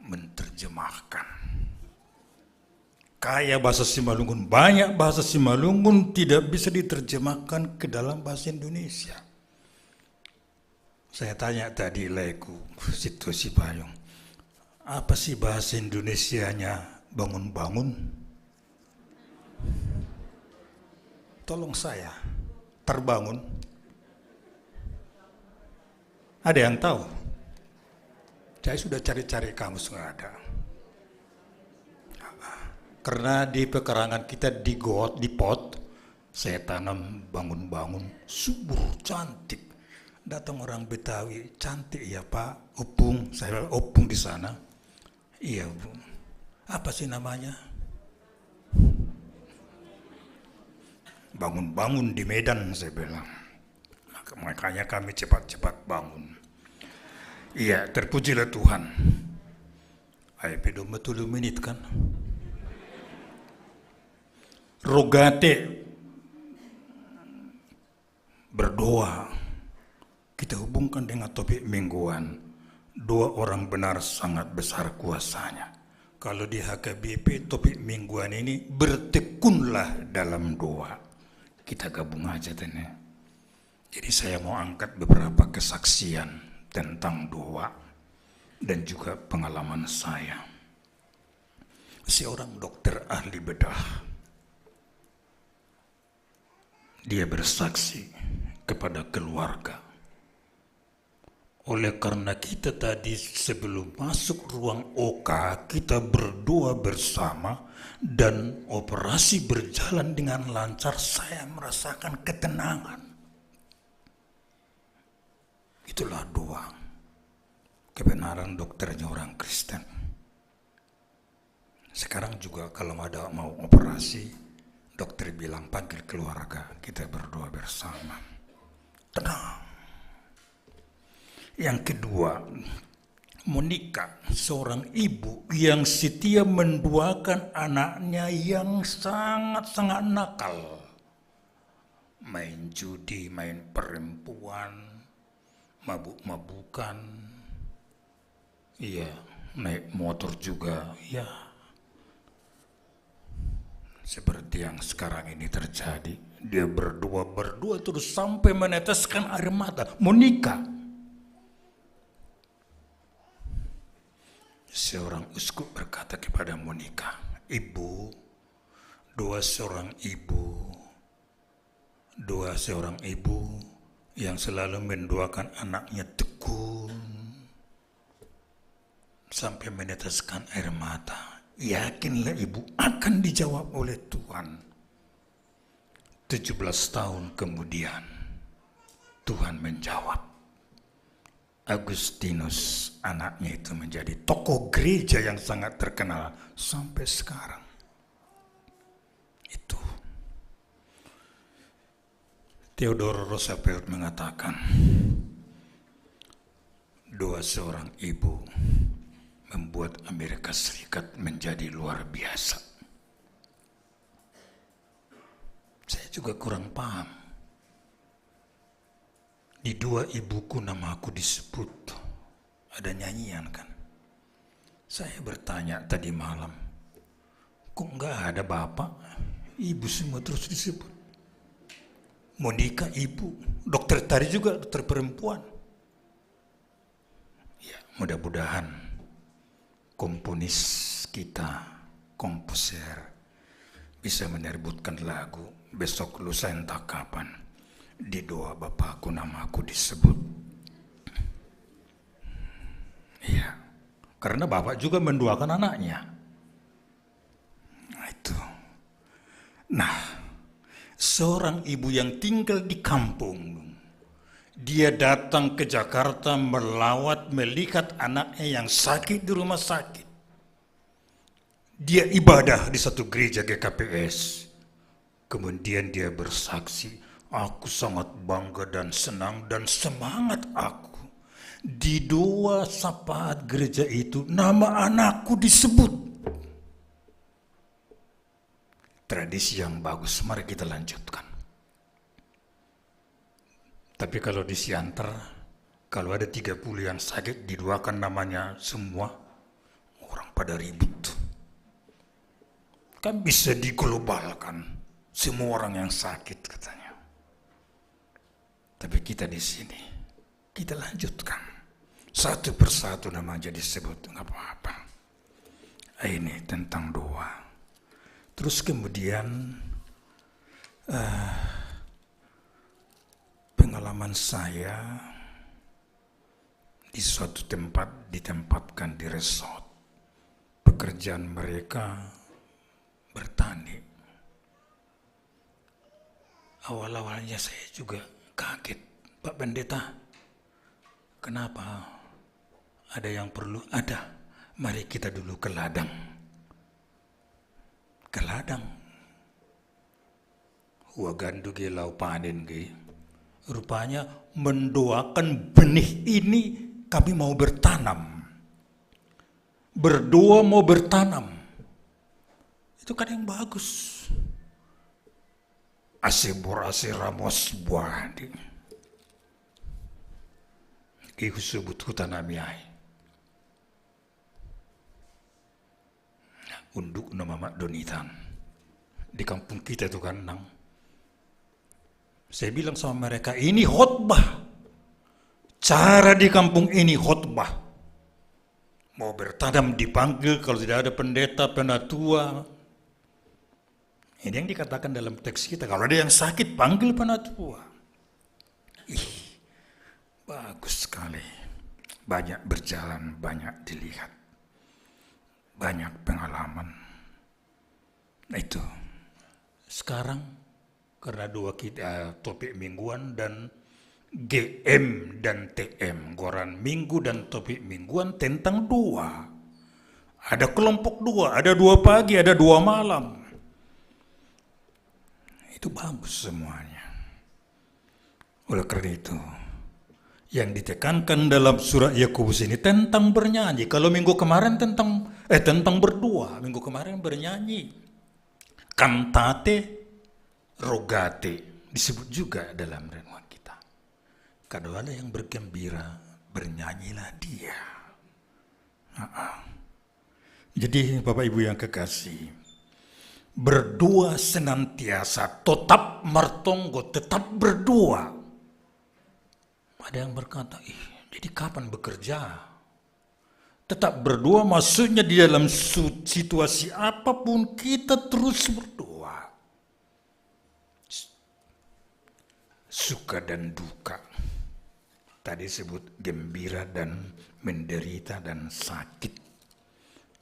Menerjemahkan. Kaya bahasa Simalungun, banyak bahasa Simalungun tidak bisa diterjemahkan ke dalam bahasa Indonesia. Saya tanya tadi Laiku Situasi Payung, apa sih bahasa Indonesianya bangun-bangun? Tolong saya, terbangun. Ada yang tahu? Saya sudah cari-cari kamus nggak ada. Karena di pekarangan kita di got, di pot, saya tanam bangun-bangun, subur, cantik. Datang orang Betawi, cantik ya Pak, opung. Saya bilang, opung di sana. Iya Bu. Apa sih namanya? Bangun-bangun di Medan, saya bilang. Makanya kami cepat-cepat bangun. Iya, terpujilah Tuhan. Ayo pedo betul menit kan. Rogate berdoa. Kita hubungkan dengan topik mingguan. 2 orang benar sangat besar kuasanya. Kalau di HKBP topik mingguan ini bertekunlah dalam doa. Kita gabung aja tanya. Jadi saya mau angkat beberapa kesaksian tentang doa dan juga pengalaman saya. Seorang dokter ahli bedah. Dia bersaksi kepada keluarga. Oleh karena kita tadi sebelum masuk ruang OK, kita berdoa bersama dan operasi berjalan dengan lancar, saya merasakan ketenangan. Itulah doa. Kebenaran dokternya orang Kristen. Sekarang juga kalau ada mau operasi, dokter bilang panggil keluarga, kita berdoa bersama. Tenang. Yang kedua, Monica, seorang ibu yang setia mendoakan anaknya yang sangat-sangat nakal. Main judi, main perempuan, mabuk-mabukan. Iya, naik motor juga. Ya. Seperti yang sekarang ini terjadi. Dia berdoa terus sampai meneteskan air mata. Monica. Seorang uskup berkata kepada Monica, Ibu, dua seorang ibu yang selalu mendoakan anaknya tekun sampai meneteskan air mata. Yakinlah ibu akan dijawab oleh Tuhan. 17 tahun kemudian Tuhan menjawab. Agustinus anaknya itu menjadi tokoh gereja yang sangat terkenal sampai sekarang. Itu Theodore Roosevelt mengatakan, doa seorang ibu membuat Amerika Serikat menjadi luar biasa. Saya juga kurang paham. Di 2 ibuku nama aku disebut. Ada nyanyian kan. Saya bertanya tadi malam, kok enggak ada bapak? Ibu semua terus disebut. Monika ibu, dokter Tari juga dokter perempuan. Ya, mudah-mudahan komponis kita, komposer, bisa menerbitkan lagu besok lusa entah kapan. Di doa Bapakku namaku disebut. Iya, karena Bapak juga mendoakan anaknya. Nah, itu. Nah, seorang ibu yang tinggal di kampung, dia datang ke Jakarta melawat melihat anaknya yang sakit di rumah sakit. Dia ibadah di satu gereja GKPS. Kemudian dia bersaksi, aku sangat bangga dan senang dan semangat aku. Di doa syafaat gereja itu nama anakku disebut. Tradisi yang bagus, mari kita lanjutkan. Tapi kalau di Siantar, kalau ada 30 yang sakit, didoakan namanya semua, orang pada ribut. Kan bisa diglobalkan, semua orang yang sakit katanya. Tapi kita di sini, kita lanjutkan. Satu persatu nama jadi disebut, nggak apa-apa. Ini tentang doa. Terus kemudian pengalaman saya di suatu tempat ditempatkan di resort. Pekerjaan mereka bertani. Awal-awalnya saya juga kaget, Pak Pendeta. Kenapa? Ada yang perlu? Ada. Mari kita dulu ke ladang. Ke ladang. Wagandu ge lau panen ge. Rupanya mendoakan benih ini kami mau bertanam. Berdoa mau bertanam. Itu kan yang bagus. Asebor ramos buah di. Iku sebut hutanami ai. Unduk nama Mak Donitan. Di kampung kita itu kan nang. Saya bilang sama mereka, ini khotbah. Cara di kampung ini khotbah. Mau bertanam dipanggil kalau tidak ada pendeta, penatua. Ini yang dikatakan dalam teks kita. Kalau ada yang sakit, panggil penatua. Bagus sekali. Banyak berjalan, banyak dilihat. Banyak pengalaman. Nah itu. Sekarang, karena dua kita topik mingguan dan GM dan TM. Goran minggu dan topik mingguan tentang doa. Ada kelompok doa, ada 2 pagi, ada 2 malam. Itu bagus semuanya. Oleh karena itu, yang ditekankan dalam surat Yakobus ini tentang bernyanyi. Kalau minggu kemarin tentang berdoa, minggu kemarin bernyanyi. Cantate, rogate disebut juga dalam renungan kita. Kalau ada yang bergembira, bernyanyilah dia. Jadi Bapak Ibu yang kekasih, berdoa senantiasa, tetap martonggo, tetap berdoa. Ada yang berkata, jadi kapan bekerja? Tetap berdoa maksudnya di dalam situasi apapun kita terus berdoa. Suka dan duka. Tadi sebut gembira dan menderita dan sakit.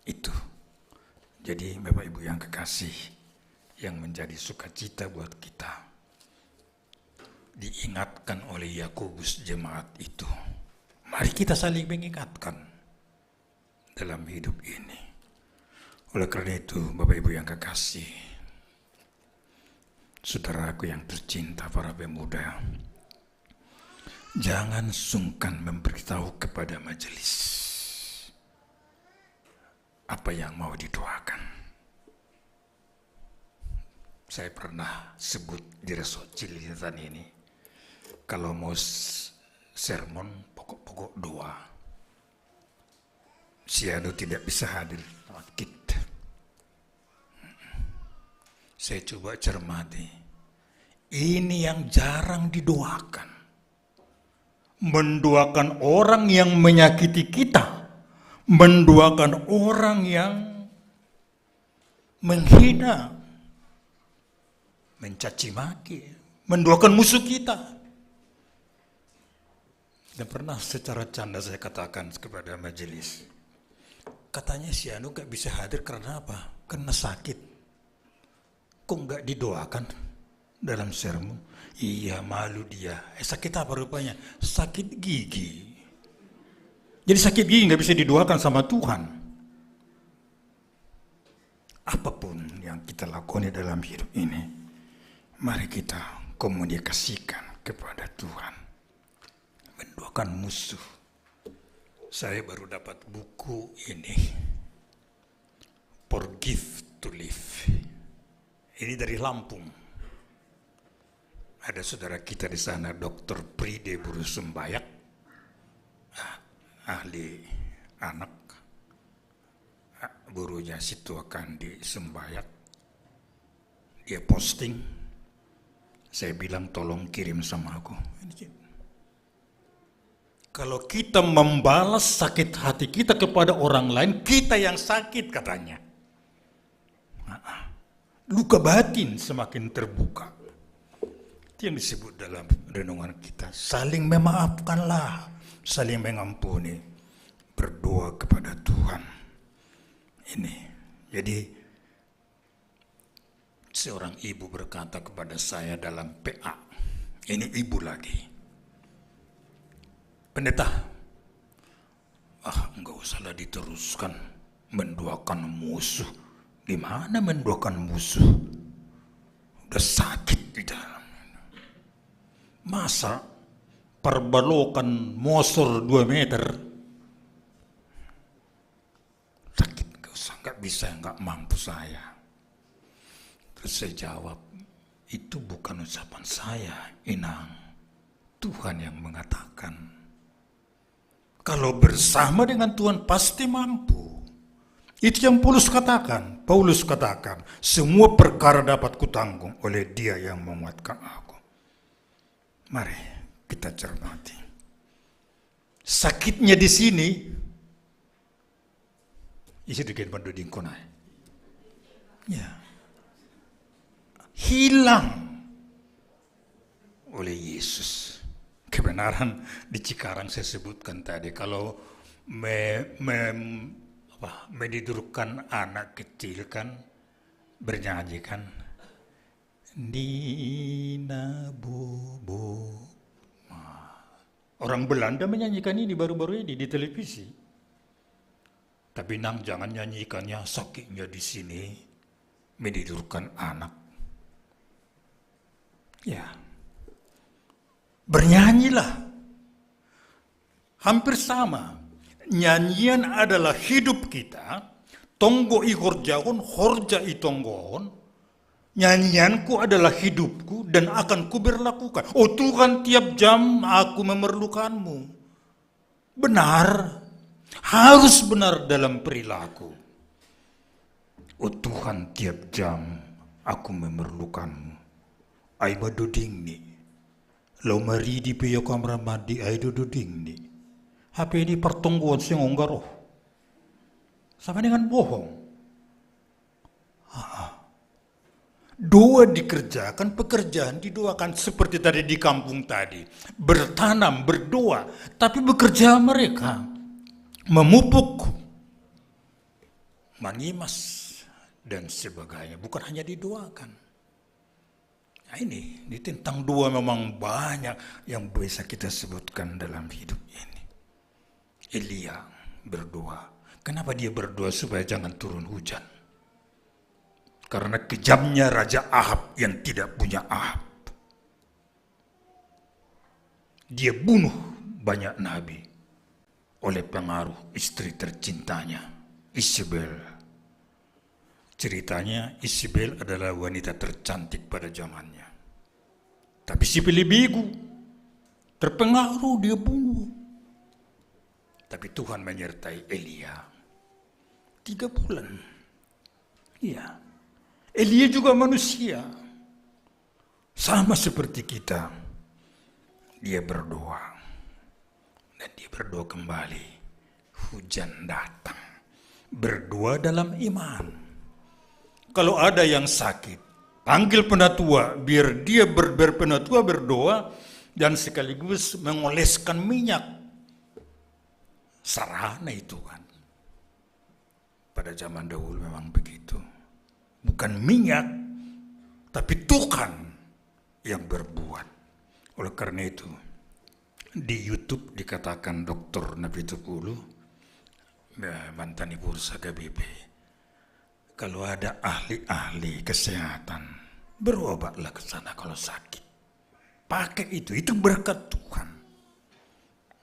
Itu. Jadi Bapak Ibu yang kekasih, yang menjadi sukacita buat kita, diingatkan oleh Yakobus jemaat itu. Mari kita saling mengingatkan dalam hidup ini. Oleh karena itu, Bapak Ibu yang kekasih, saudaraku yang tercinta, para pemuda, jangan sungkan memberitahu kepada majelis apa yang mau didoakan. Saya pernah sebut di resort Cililitan ini, kalau mau sermon pokok-pokok doa. Sianu tidak bisa hadir, sakit. Saya coba cermati, Ini yang jarang didoakan. Mendoakan orang yang menyakiti kita, mendoakan orang yang menghina, mencaci maki, mendoakan musuh kita. Dan pernah secara canda saya katakan kepada majelis, katanya si Anu gak bisa hadir karena apa? Karena sakit. Kok gak didoakan dalam sermon? Iya, malu dia. Sakit apa rupanya? Sakit gigi. Jadi sakit gigi gak bisa didoakan sama Tuhan. Apapun yang kita lakukan dalam hidup ini, mari kita komunikasikan kepada Tuhan. Mendoakan musuh. Saya baru dapat buku ini, Forgive to Live. Ini dari Lampung. Ada saudara kita di sana, Dr. Pride Buru Sumbayak, ahli anak, burunya Situa Kandi Sumbayak. Dia posting, saya bilang tolong kirim sama aku. Kalau kita membalas sakit hati kita kepada orang lain, kita yang sakit katanya. Luka batin semakin terbuka. Itu yang disebut dalam renungan kita. Saling memaafkanlah, saling mengampuni, berdoa kepada Tuhan. Ini, jadi seorang ibu berkata kepada saya dalam PA, ini ibu lagi, pendeta, enggak usahlah diteruskan mendoakan musuh. Gimana mendoakan musuh? Udah sakit di dalam. Masa perbalokan mosor 2 meter? Sakit, enggak bisa, enggak mampu saya. Terus saya jawab, itu bukan ucapan saya, Inang. Tuhan yang mengatakan. Kalau bersama dengan Tuhan pasti mampu. Itu yang Paulus katakan, semua perkara dapat kutanggung oleh Dia yang menguatkan aku. Mari kita cermati. Sakitnya di sini, isi dikit banduding konai. Ya. Hilang oleh Yesus. Kebenaran di Cikarang saya sebutkan tadi, kalau menidurkan anak kecil kan bernyanyi kan, Dina Bobo. Orang Belanda menyanyikan ini baru-baru ini di televisi. Tapi Nang jangan nyanyikannya, sakitnya di sini menidurkan anak. Ya, bernyanyilah. Hampir sama. Nyanyian adalah hidup kita. Tonggo i horjaon, horja i tonggoon. Nyanyianku adalah hidupku dan akan kuberlakukan. Oh Tuhan, tiap jam aku memerlukanmu. Benar. Harus benar dalam perilaku. Oh Tuhan, tiap jam aku memerlukanmu. Ai madudingni. Lau maridi piyo kamramadi ai dududingni. HP ini pertungguan sing onggaroh. Sama dengan bohong. Doa dikerjakan, pekerjaan didoakan seperti tadi di kampung tadi. Bertanam, berdoa, tapi bekerja mereka memupuk, mengimas dan sebagainya. Bukan hanya didoakan. Nah ini tentang doa memang banyak yang bisa kita sebutkan dalam hidup ini. Elia berdoa. Kenapa dia berdoa? Supaya jangan turun hujan. Karena kejamnya Raja Ahab yang tidak punya Ahab. Dia bunuh banyak nabi oleh pengaruh istri tercintanya, Isabel. Ceritanya Isabel adalah wanita tercantik pada zamannya. Tapi si pelibigu terpengaruh, dia bunuh. Tapi Tuhan menyertai Elia 3 bulan. Iya. Elia juga manusia. Sama seperti kita, dia berdoa. Dan dia berdoa kembali. Hujan datang. Berdoa dalam iman. Kalau ada yang sakit, panggil penatua, biar dia berpenatua berdoa dan sekaligus mengoleskan minyak. Sarana itu kan. Pada zaman dahulu memang begitu. Bukan minyak, tapi Tuhan yang berbuat. Oleh karena itu, di YouTube dikatakan Dr. Nabitupulu, mantan Ibu Ursa KBP, kalau ada ahli-ahli kesehatan, berobatlah ke sana kalau sakit. Pakai itu berkat Tuhan.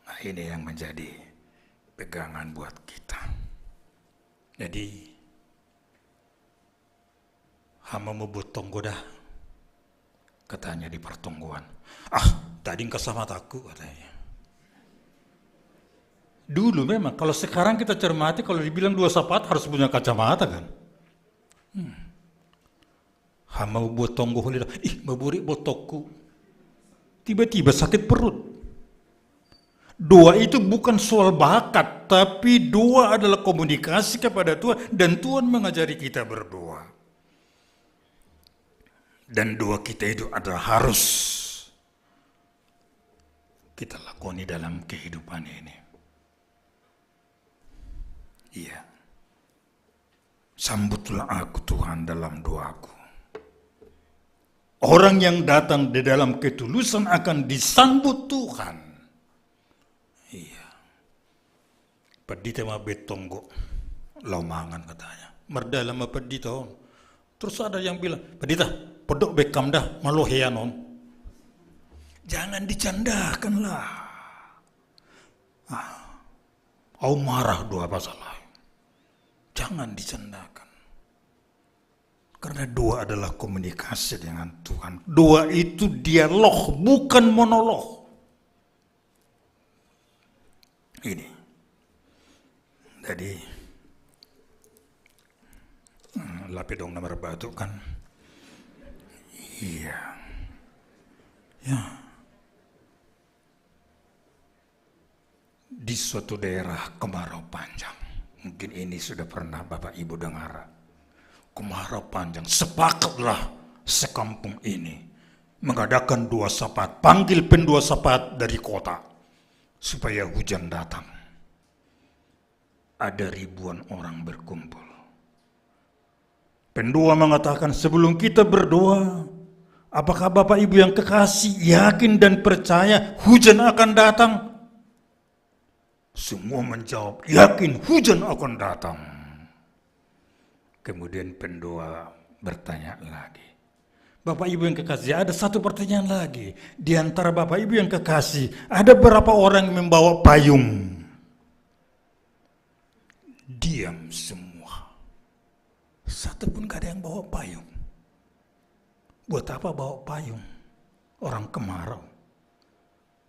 Nah, ini yang menjadi pegangan buat kita. Jadi, hama mau tonggo dah, katanya di pertonggoan. Tadi engkau sama aku, katanya. Dulu memang, kalau sekarang kita cermati, kalau dibilang 2 sapat harus punya kacamata kan. Hama mau tonggo holidah, maburi botokku. Tiba-tiba sakit perut. Doa itu bukan soal bakat, tapi doa adalah komunikasi kepada Tuhan, dan Tuhan mengajari kita berdoa. Dan doa kita itu adalah harus kita lakoni dalam kehidupan ini. Iya. Sambutlah aku Tuhan dalam doaku. Orang yang datang di dalam ketulusan akan disambut Tuhan. Iya. Pedita ma betonggo. Laumangan katanya. Merdala ma pedita. Terus ada yang bilang, pedita, pedok bekam dah, maloheanon. Jangan dicandakanlah. Au marah doa pasal lain. Jangan dicandakan. Karena doa adalah komunikasi dengan Tuhan. Doa itu dialog, bukan monolog. Ini. Jadi, lapi dong nomor batu kan. Iya. Ya. Di suatu daerah kemarau panjang. Mungkin ini sudah pernah Bapak Ibu dengar. Kemarau panjang, sepakatlah sekampung ini mengadakan 2 sapat, panggil pendua sapat dari kota supaya hujan datang. Ada ribuan orang berkumpul. Pendua mengatakan, sebelum kita berdoa, apakah Bapak Ibu yang kekasih yakin dan percaya hujan akan datang? Semua menjawab, yakin hujan akan datang. Kemudian pendua bertanya lagi. Bapak Ibu yang kekasih, ada satu pertanyaan lagi. Di antara Bapak Ibu yang kekasih, ada berapa orang yang membawa payung? Diam semua. Satu pun gak ada yang bawa payung. Buat apa bawa payung? Orang kemarau.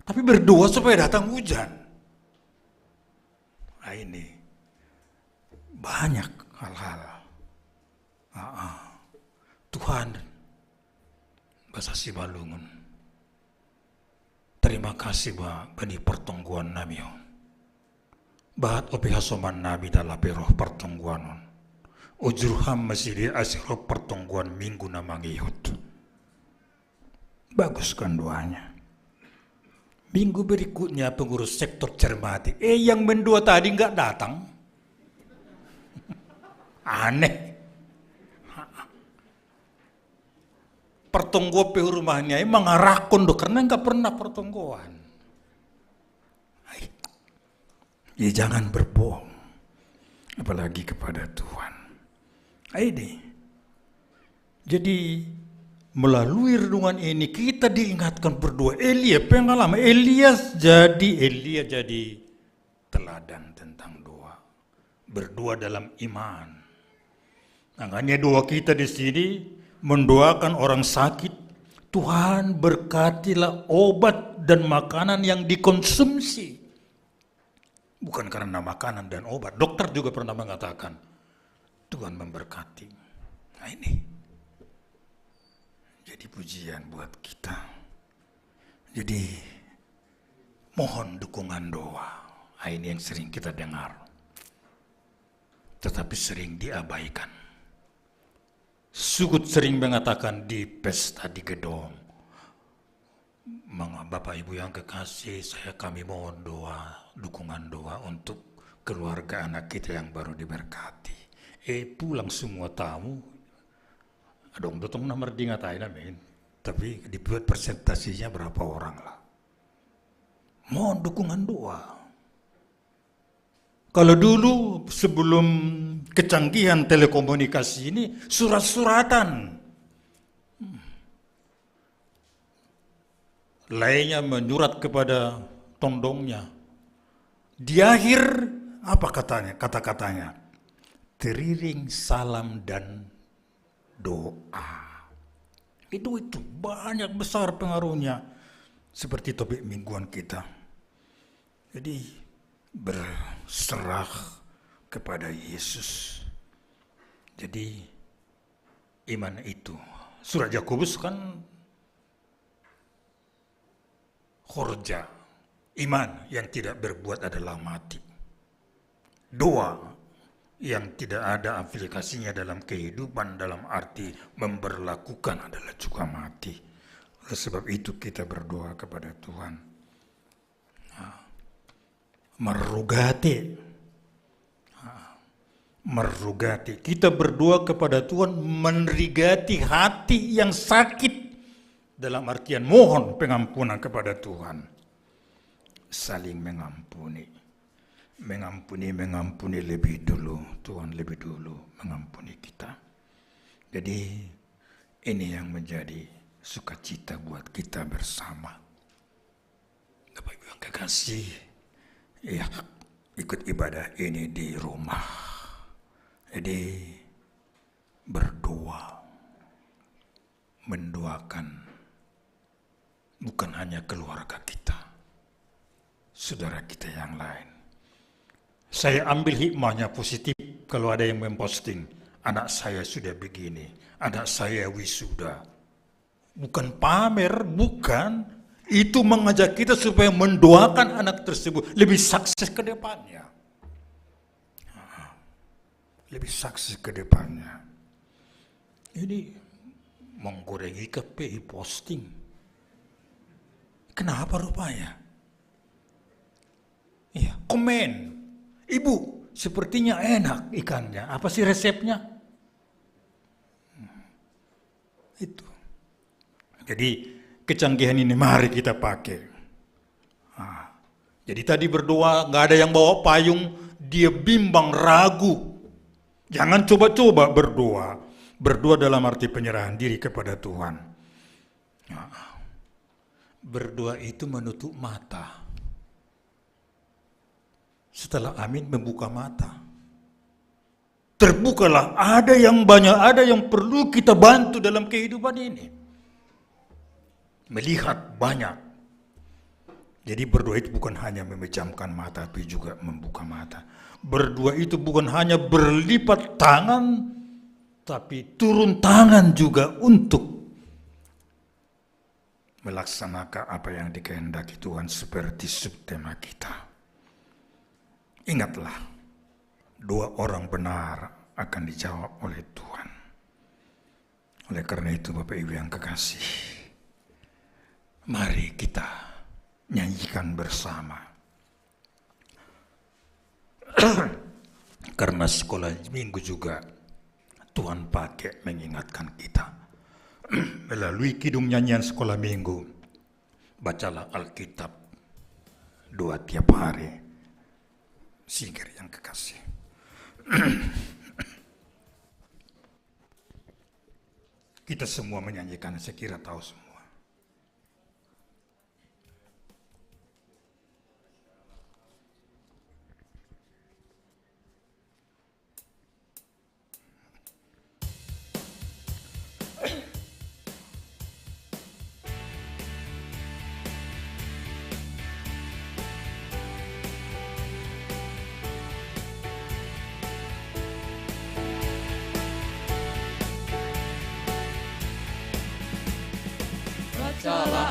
Tapi berdoa supaya datang hujan. Nah, ini banyak hal-hal. Tuhan, bahasa si balungun. Terima kasih bani pertongguan nami. Bahat opi hasoman nabi dalam roh pertongguanon. Ujurham masih di asiro pertongguan minggu namang ihut. Bagus kan doanya. Minggu berikutnya pengurus sektor cermati. Yang mendua tadi nggak datang. Aneh. Pertongguan rumahnya mengarahkan karena nggak pernah pertongguan. Ya jangan berbohong. Apalagi kepada Tuhan. Ini. Jadi melalui renungan ini kita diingatkan berdoa. Elia pengalaman. Elia jadi teladan tentang doa. Berdoa dalam iman. Makanya doa kita di sini mendoakan orang sakit. Tuhan berkatilah obat dan makanan yang dikonsumsi. Bukan karena makanan dan obat. Dokter juga pernah mengatakan Tuhan memberkati. Nah ini. jadi pujian buat kita. Jadi mohon dukungan doa. Ini yang sering kita dengar, tetapi sering diabaikan. Sugut sering mengatakan di pesta di gedung, Bapak Ibu yang kekasih, kami mohon doa, dukungan doa untuk keluarga anak kita yang baru diberkati. Pulang semua tamu, adong dotong nomor di ngatain amin. Tapi dibuat presentasinya berapa orang lah. Mohon dukungan doa. Kalau dulu sebelum kecanggihan telekomunikasi ini surat-suratan. Lainnya menyurat kepada tondongnya. Di akhir apa katanya? Kata-katanya teriring salam dan doa. Itu banyak besar pengaruhnya. Seperti topik mingguan kita. Jadi berserah kepada Yesus. Jadi iman itu. Surat Yakobus kan khorja. Iman yang tidak berbuat adalah mati. Doa yang tidak ada aplikasinya dalam kehidupan, dalam arti memberlakukan adalah juga mati. Oleh sebab itu kita berdoa kepada Tuhan. Merugati. Kita berdoa kepada Tuhan menrigati hati yang sakit. Dalam artian mohon pengampunan kepada Tuhan. Saling mengampuni. Mengampuni lebih dulu. Tuhan lebih dulu mengampuni kita. Jadi ini yang menjadi sukacita buat kita bersama. Bapak Ibu yang kekasih, ya ikut ibadah ini di rumah. Jadi berdoa, mendoakan bukan hanya keluarga kita, saudara kita yang lain. Saya ambil hikmahnya positif kalau ada yang memposting, anak saya sudah begini, anak saya wisuda. Bukan pamer, bukan. Itu mengajak kita supaya mendoakan anak tersebut lebih sukses ke depannya. Lebih sukses ke depannya. Ini menggorengi KPI posting. Kenapa rupanya? Iya, komen. Ibu, sepertinya enak ikannya. Apa sih resepnya? Itu. Jadi kecanggihan ini mari kita pakai. Jadi tadi berdoa, nggak ada yang bawa payung, dia bimbang, ragu. Jangan coba-coba berdoa. Berdoa dalam arti penyerahan diri kepada Tuhan. Berdoa itu menutup mata. Setelah amin membuka mata. Terbukalah, ada yang banyak, ada yang perlu kita bantu dalam kehidupan ini. Melihat banyak. Jadi berdoa itu bukan hanya memejamkan mata, tapi juga membuka mata. Berdoa itu bukan hanya berlipat tangan, tapi turun tangan juga untuk melaksanakan apa yang dikehendaki Tuhan seperti subtema kita. Ingatlah, doa orang benar akan dijawab oleh Tuhan. Oleh karena itu Bapak Ibu yang kekasih, mari kita nyanyikan bersama. Karena sekolah minggu juga Tuhan pakai mengingatkan kita. Melalui kidung nyanyian sekolah minggu, bacalah Alkitab 2 tiap hari. Singkir yang kekasih. Kita semua menyanyikan, saya kira tahu semua.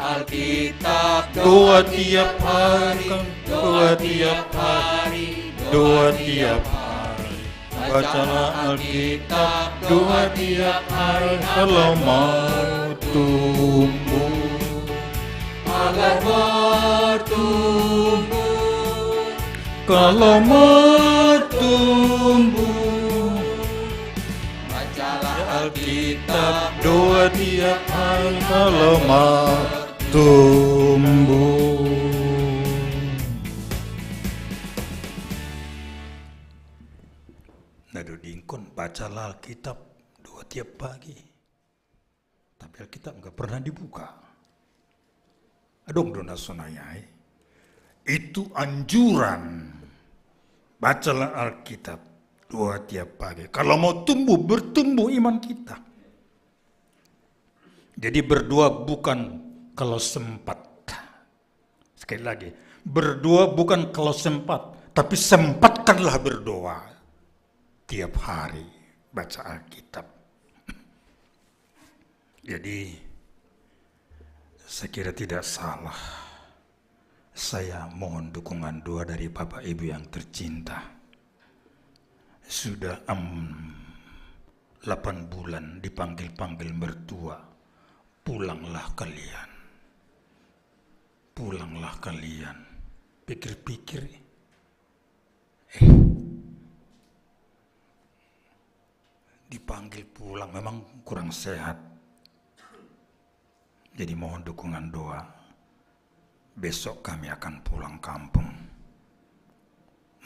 Alkitab Doa tiap hari, doa tiap hari, doa tiap hari. Bacalah Alkitab, doa tiap hari, kalau mau tumbuh. agar bertumbuh. Kalau mau tumbuh, Bacalah Alkitab, doa tiap hari, kalau mau tumbuh. Nado dingkon bacalah Alkitab doa tiap pagi, tapi Alkitab nggak pernah dibuka. Adong dona sonayai, itu anjuran. Bacalah Alkitab doa tiap pagi. Kalau mau tumbuh, bertumbuh iman kita. Jadi berdoa bukan kalau sempat. Sekali lagi, berdoa bukan kalau sempat, tapi sempatkanlah berdoa tiap hari, baca Alkitab. Jadi saya kira tidak salah. Saya mohon dukungan doa dari Bapak Ibu yang tercinta. Sudah 8 bulan dipanggil-panggil mertua, pulanglah kalian. Pulanglah kalian. Pikir-pikir, dipanggil pulang memang kurang sehat. Jadi mohon dukungan doa. Besok kami akan pulang kampung.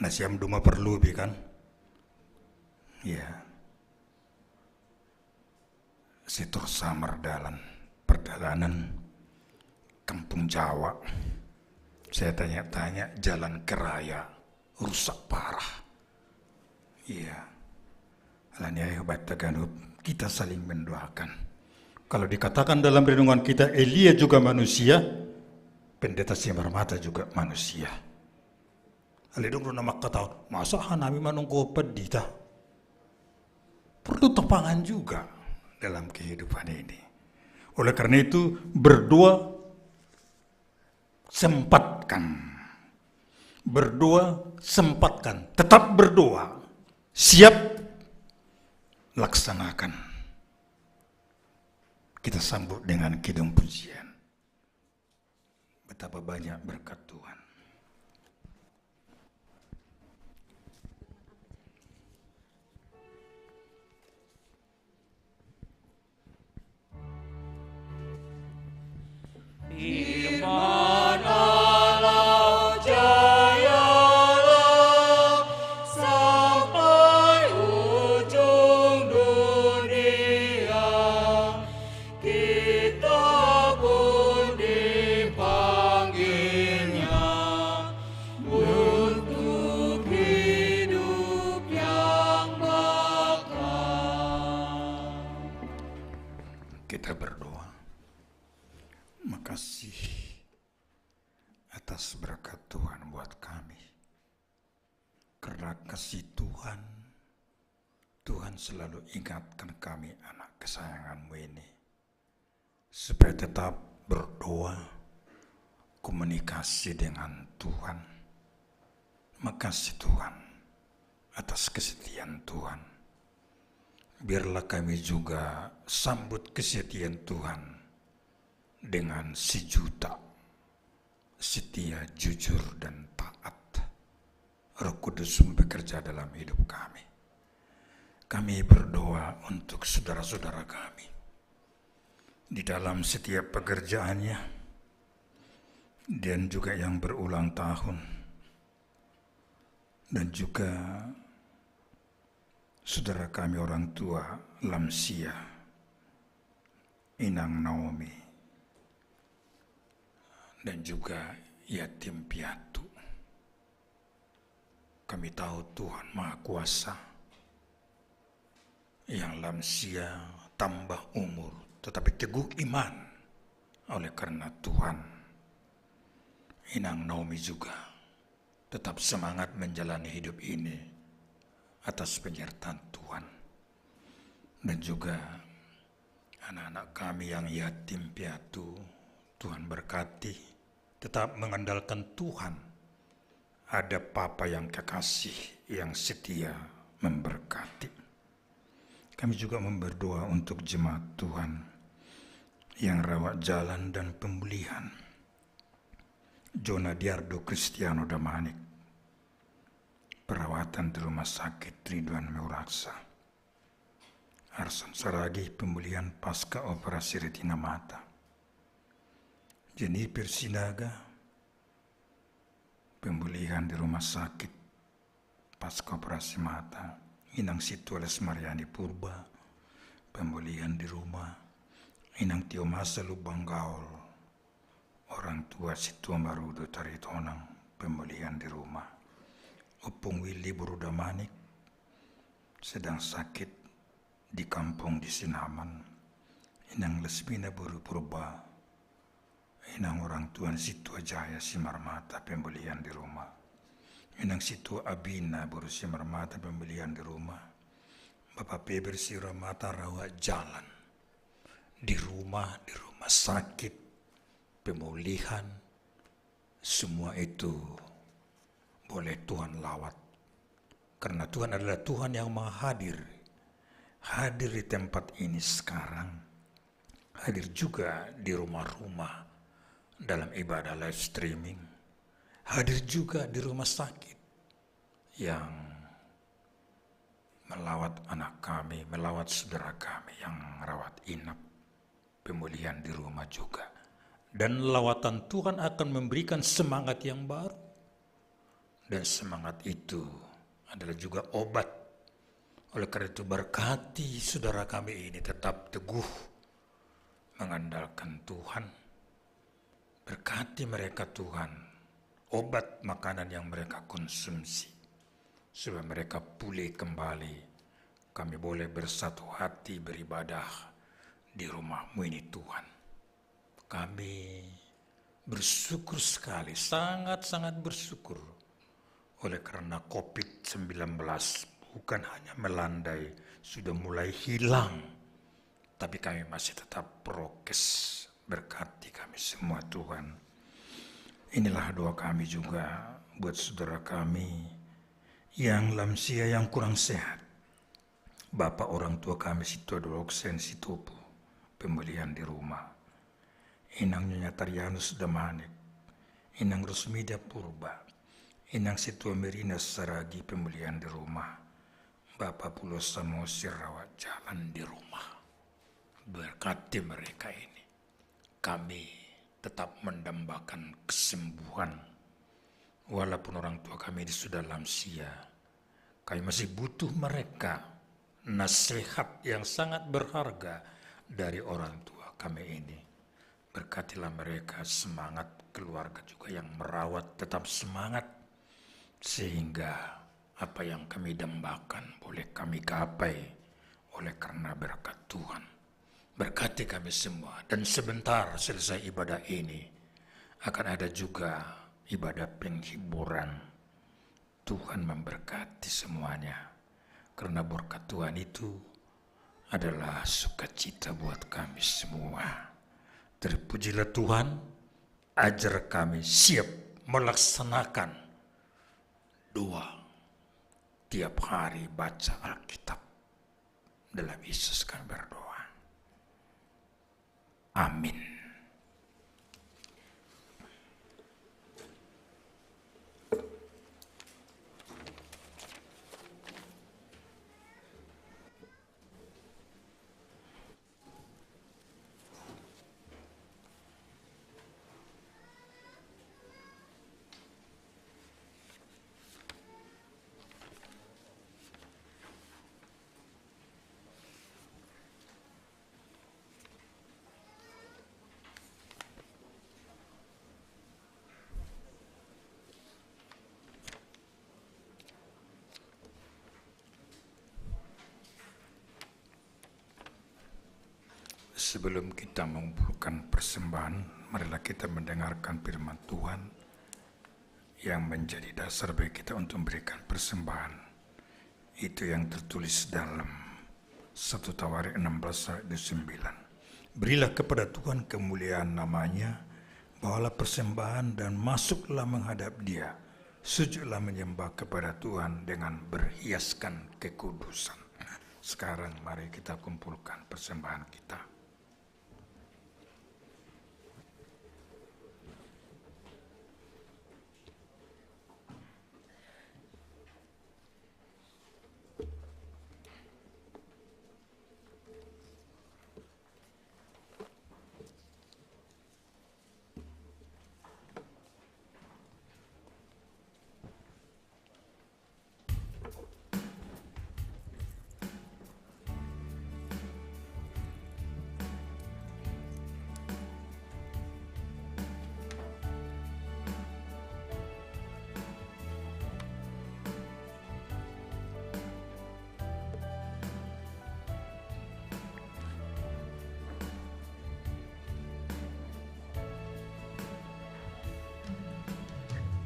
Nasiam duma perlu kan? Ya. Situr samar perjalanan kampung Jawa. Saya tanya-tanya jalan keraya rusak parah. Iya. Alania hebat Taganub, kita saling mendoakan. Kalau dikatakan dalam renungan kita Elia juga manusia, Pendeta Simarmata juga manusia. Alidong nama kata, masa hanami manungko pedita? Perlu topangan juga dalam kehidupan ini. Oleh karena itu berdoa sempatkan. Berdoa sempatkan. Tetap berdoa. Siap laksanakan. Kita sambut dengan kidung pujian. Betapa banyak berkat Tuhan. Firman Allah jayalah sampai ujung dunia. Kita pun dipanggilnya untuk hidup yang bakal. Kita berdoa. Makasih atas berkat Tuhan buat kami. Karena kasih Tuhan, Tuhan selalu ingatkan kami anak kesayangan-Mu ini. Supaya tetap berdoa, komunikasi dengan Tuhan. Makasih Tuhan atas kesetiaan Tuhan. Biarlah kami juga sambut kesetiaan Tuhan dengan sejuta setia, jujur, dan taat. Roh Kudus bekerja dalam hidup kami. Kami berdoa untuk saudara-saudara kami di dalam setiap pekerjaannya dan juga yang berulang tahun, dan juga saudara kami orang tua lansia, Inang Naomi, dan juga yatim piatu. Kami tahu Tuhan Maha Kuasa, yang lansia tambah umur tetapi teguh iman. Oleh karena Tuhan, Inang Naomi juga tetap semangat menjalani hidup ini atas penyertaan Tuhan. Dan juga anak-anak kami yang yatim piatu, Tuhan berkati, tetap mengandalkan Tuhan. Ada Papa yang kekasih, yang setia memberkati. Kami juga berdoa untuk jemaat Tuhan yang rawat jalan dan pemulihan. Jona Diardo Kristiano Damanik, perawatan di rumah sakit Ridwan Meuraksa. Arson Saragi, pemulihan pasca operasi retina mata. Jennifer Sinaga, pemulihan di rumah sakit pasca operasi mata. Inang Situales Mariani Purba, pemulihan di rumah. Inang Tio Masa Lubang Gaul, orang tua Situa Marudo Taritonang, pemulihan di rumah. Opung Willy Burudamanik sedang sakit di kampung di Sinaman. Inang Lesmina Buru Purba, inang orang tua Situa Jaya Simarmata, pemulihan di rumah. Inang Situa Abina Buru Simarmata, pemulihan di rumah. Bapak Peber Siramata rawat jalan di rumah sakit, pemulihan, semua itu boleh Tuhan lawat. Karena Tuhan adalah Tuhan yang maha hadir di tempat ini sekarang, hadir juga di rumah-rumah dalam ibadah live streaming, hadir juga di rumah sakit yang melawat anak kami, melawat saudara kami yang rawat inap, pemulihan di rumah juga. Dan lawatan Tuhan akan memberikan semangat yang baru. Dan semangat itu adalah juga obat. Oleh karena itu berkati saudara kami ini tetap teguh mengandalkan Tuhan. Berkati mereka Tuhan, obat makanan yang mereka konsumsi. Supaya mereka pulih kembali. Kami boleh bersatu hati beribadah di rumah-Mu ini Tuhan. Kami bersyukur sekali, sangat-sangat bersyukur. Oleh karena COVID-19 bukan hanya melandai, sudah mulai hilang. Tapi kami masih tetap prokes, berkati kami semua Tuhan. Inilah doa kami juga buat saudara kami yang lansia yang kurang sehat. Bapak orang tua kami Situa Doloksen Situpu, pemulihan di rumah. Inang Nyonya Tarianus Damanik, Inang Rusmida Purba, Inang Situa Merina Saragi, pemulihan di rumah. Bapak Pulo Samosir rawat jalan di rumah. Berkati mereka ini. Kami tetap mendambakan kesembuhan. Walaupun orang tua kami ini sudah lansia, kami masih butuh mereka. Nasihat yang sangat berharga dari orang tua kami ini. Berkatilah mereka, semangat keluarga juga yang merawat tetap semangat. Sehingga apa yang kami dambakan boleh kami gapai oleh karena berkat Tuhan. Berkati kami semua. Dan sebentar selesai ibadah ini akan ada juga ibadah penghiburan. Tuhan memberkati semuanya. Karena berkat Tuhan itu adalah sukacita buat kami semua. Terpujilah Tuhan, ajar kami siap melaksanakan doa tiap hari baca Alkitab. Dalam Yesus kami berdoa. Amin. Sebelum kita mengumpulkan persembahan, marilah kita mendengarkan firman Tuhan yang menjadi dasar bagi kita untuk memberikan persembahan. Itu yang tertulis dalam 1 Tawarik 16 ayat 9. Berilah kepada Tuhan kemuliaan namanya, bawalah persembahan dan masuklah menghadap Dia. Sujudlah menyembah kepada Tuhan dengan berhiaskan kekudusan. Sekarang mari kita kumpulkan persembahan kita.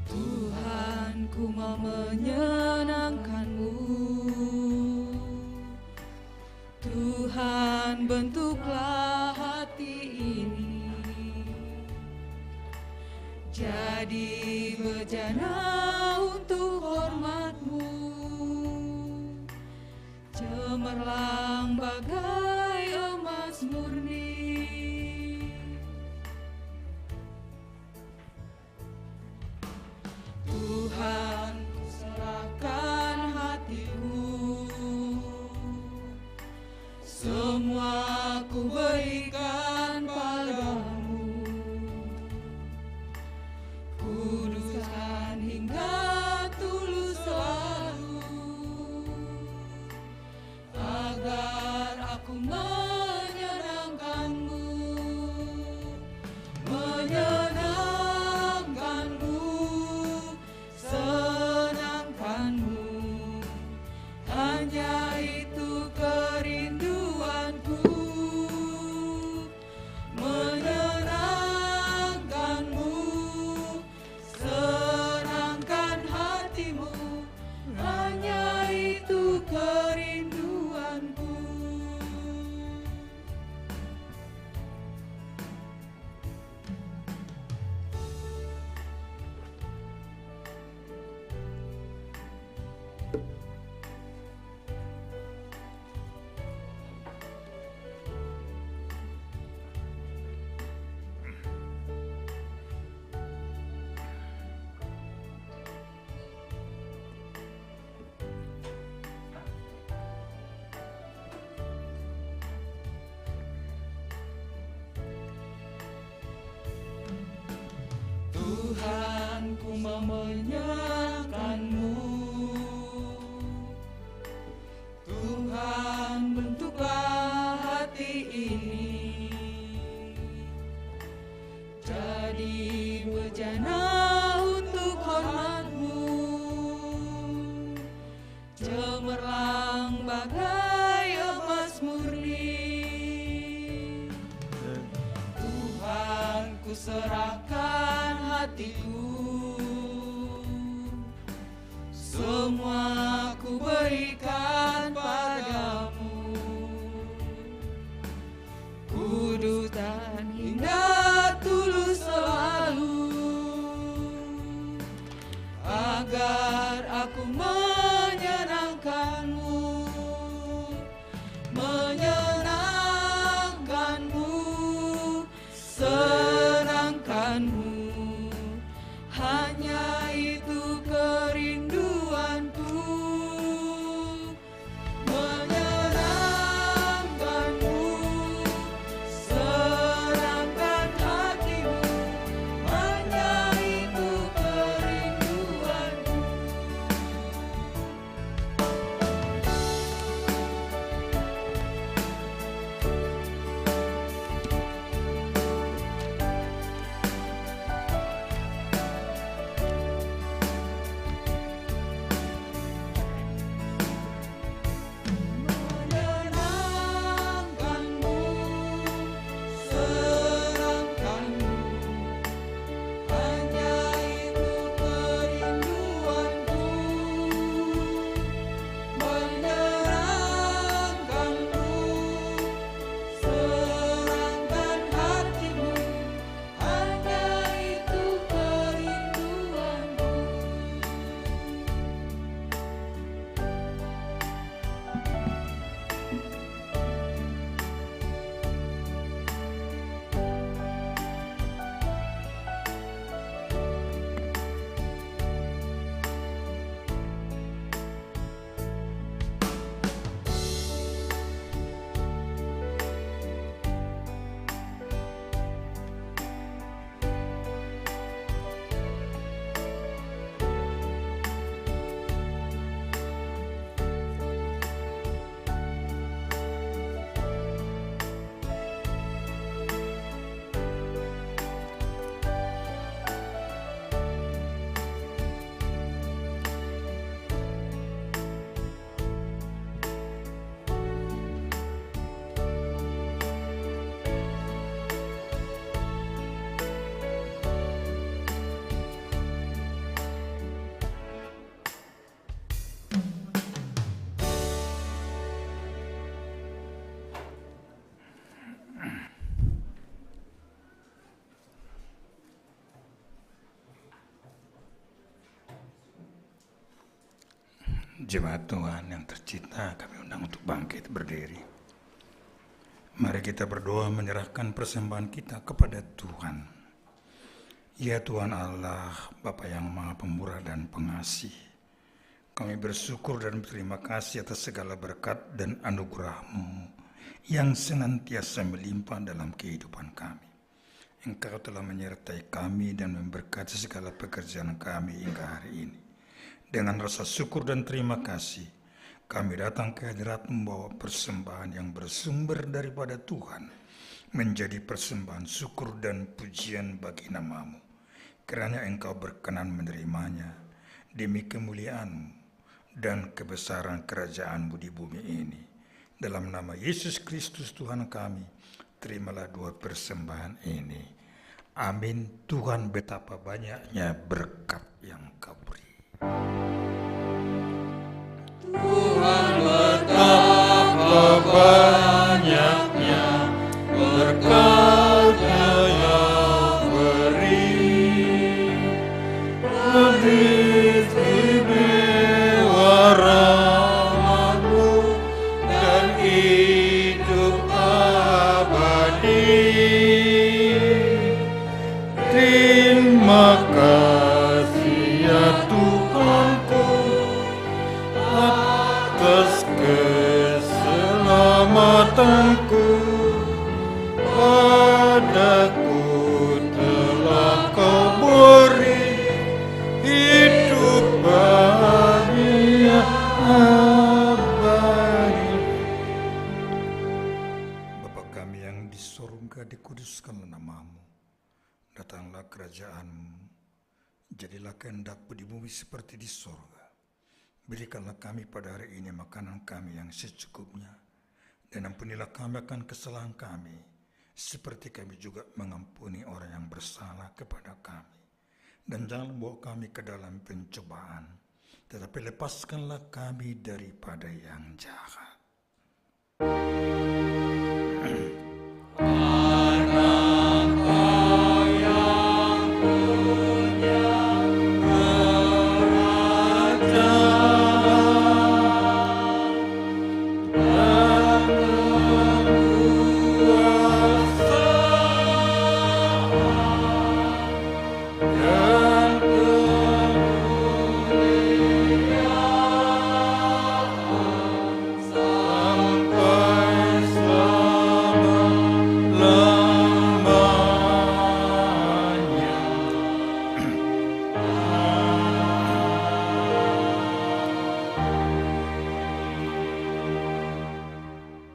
Tuhan, ku mau menyenangkan-Mu. Tuhan, bentuklah hati ini jadi bejana untuk hormat-Mu, cemerlang bagai emas murni. Tuhan, ku serahkan hatiku, semua ku berikan padamu. Kuduskan hingga tulus selalu, agar aku menyenangkan-Mu, menyenangkan-Mu, senangkan-Mu. Hanya itu kerinduanku, menyenangkan-Mu, senangkan hatimu. Hanya itu kerinduanku. Tuhan, ku mau menyenangkan-Mu. Tuhan, bentuklah hati ini jadi bejana untuk hormat-Mu, cemerlang bagai emas murni. Tuhan, ku serahkan hatiku, semua ku berikan padamu. Kudus dan hingga tulus selalu, agar aku menyenangkan-Mu, menyenangkan-Mu, senangkan-Mu. Hanya itu kerinduanku, menyenangkan-Mu, senangkan Jemaat Tuhan yang tercinta, kami undang untuk bangkit berdiri. Mari kita berdoa menyerahkan persembahan kita kepada Tuhan. Ya Tuhan Allah, Bapa yang Maha Pemurah dan Pengasih, kami bersyukur dan berterima kasih atas segala berkat dan anugerah-Mu yang senantiasa melimpah dalam kehidupan kami. Engkau telah menyertai kami dan memberkati segala pekerjaan kami hingga hari ini. Dengan rasa syukur dan terima kasih, kami datang ke hadirat membawa persembahan yang bersumber daripada Tuhan, menjadi persembahan syukur dan pujian bagi nama-Mu. Kiranya Engkau berkenan menerimanya demi kemuliaan-Mu dan kebesaran kerajaan-Mu di bumi ini. Dalam nama Yesus Kristus Tuhan kami, terimalah dua persembahan ini. Amin. Tuhan, betapa banyaknya berkat yang Kau beri. Tuhan betapa banyaknya berkat-Nya yang beri, lebih istimewa rahmat-Mu dan hidup abadi. Terima kasih ya Tuhanku atas keselamatanku, padaku telah Kau beri hidup bahagia abadi. Bapa kami yang di surga, dikuduskanlah nama-Mu. Datanglah kerajaan-Mu. Jadilah kehendak-Mu di bumi seperti di surga. Berikanlah kami pada hari ini makanan kami yang secukupnya, dan ampunilah kami akan kesalahan kami, seperti kami juga mengampuni orang yang bersalah kepada kami. Dan jangan bawa kami ke dalam pencobaan, tetapi lepaskanlah kami daripada yang jahat.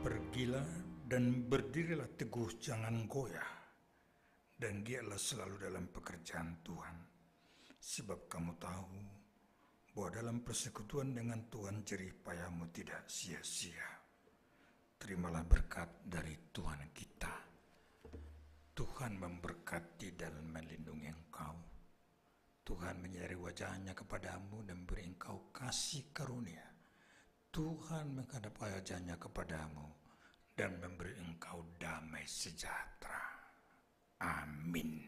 Pergilah dan berdirilah teguh, jangan goyah, dan giatlah selalu dalam pekerjaan Tuhan. Sebab kamu tahu bahwa dalam persekutuan dengan Tuhan jerih payahmu tidak sia-sia. Terimalah berkat dari Tuhan kita. Tuhan memberkati dan melindungi engkau. Tuhan menyeri wajahnya kepadamu dan beri engkau kasih karunia. Tuhan menghadap wajahnya kepadamu dan memberi engkau damai sejahtera. Amin.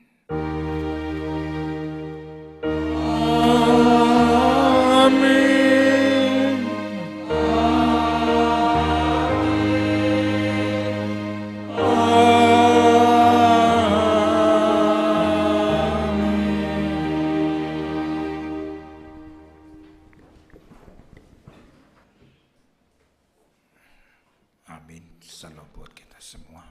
Amin. Salam buat kita semua.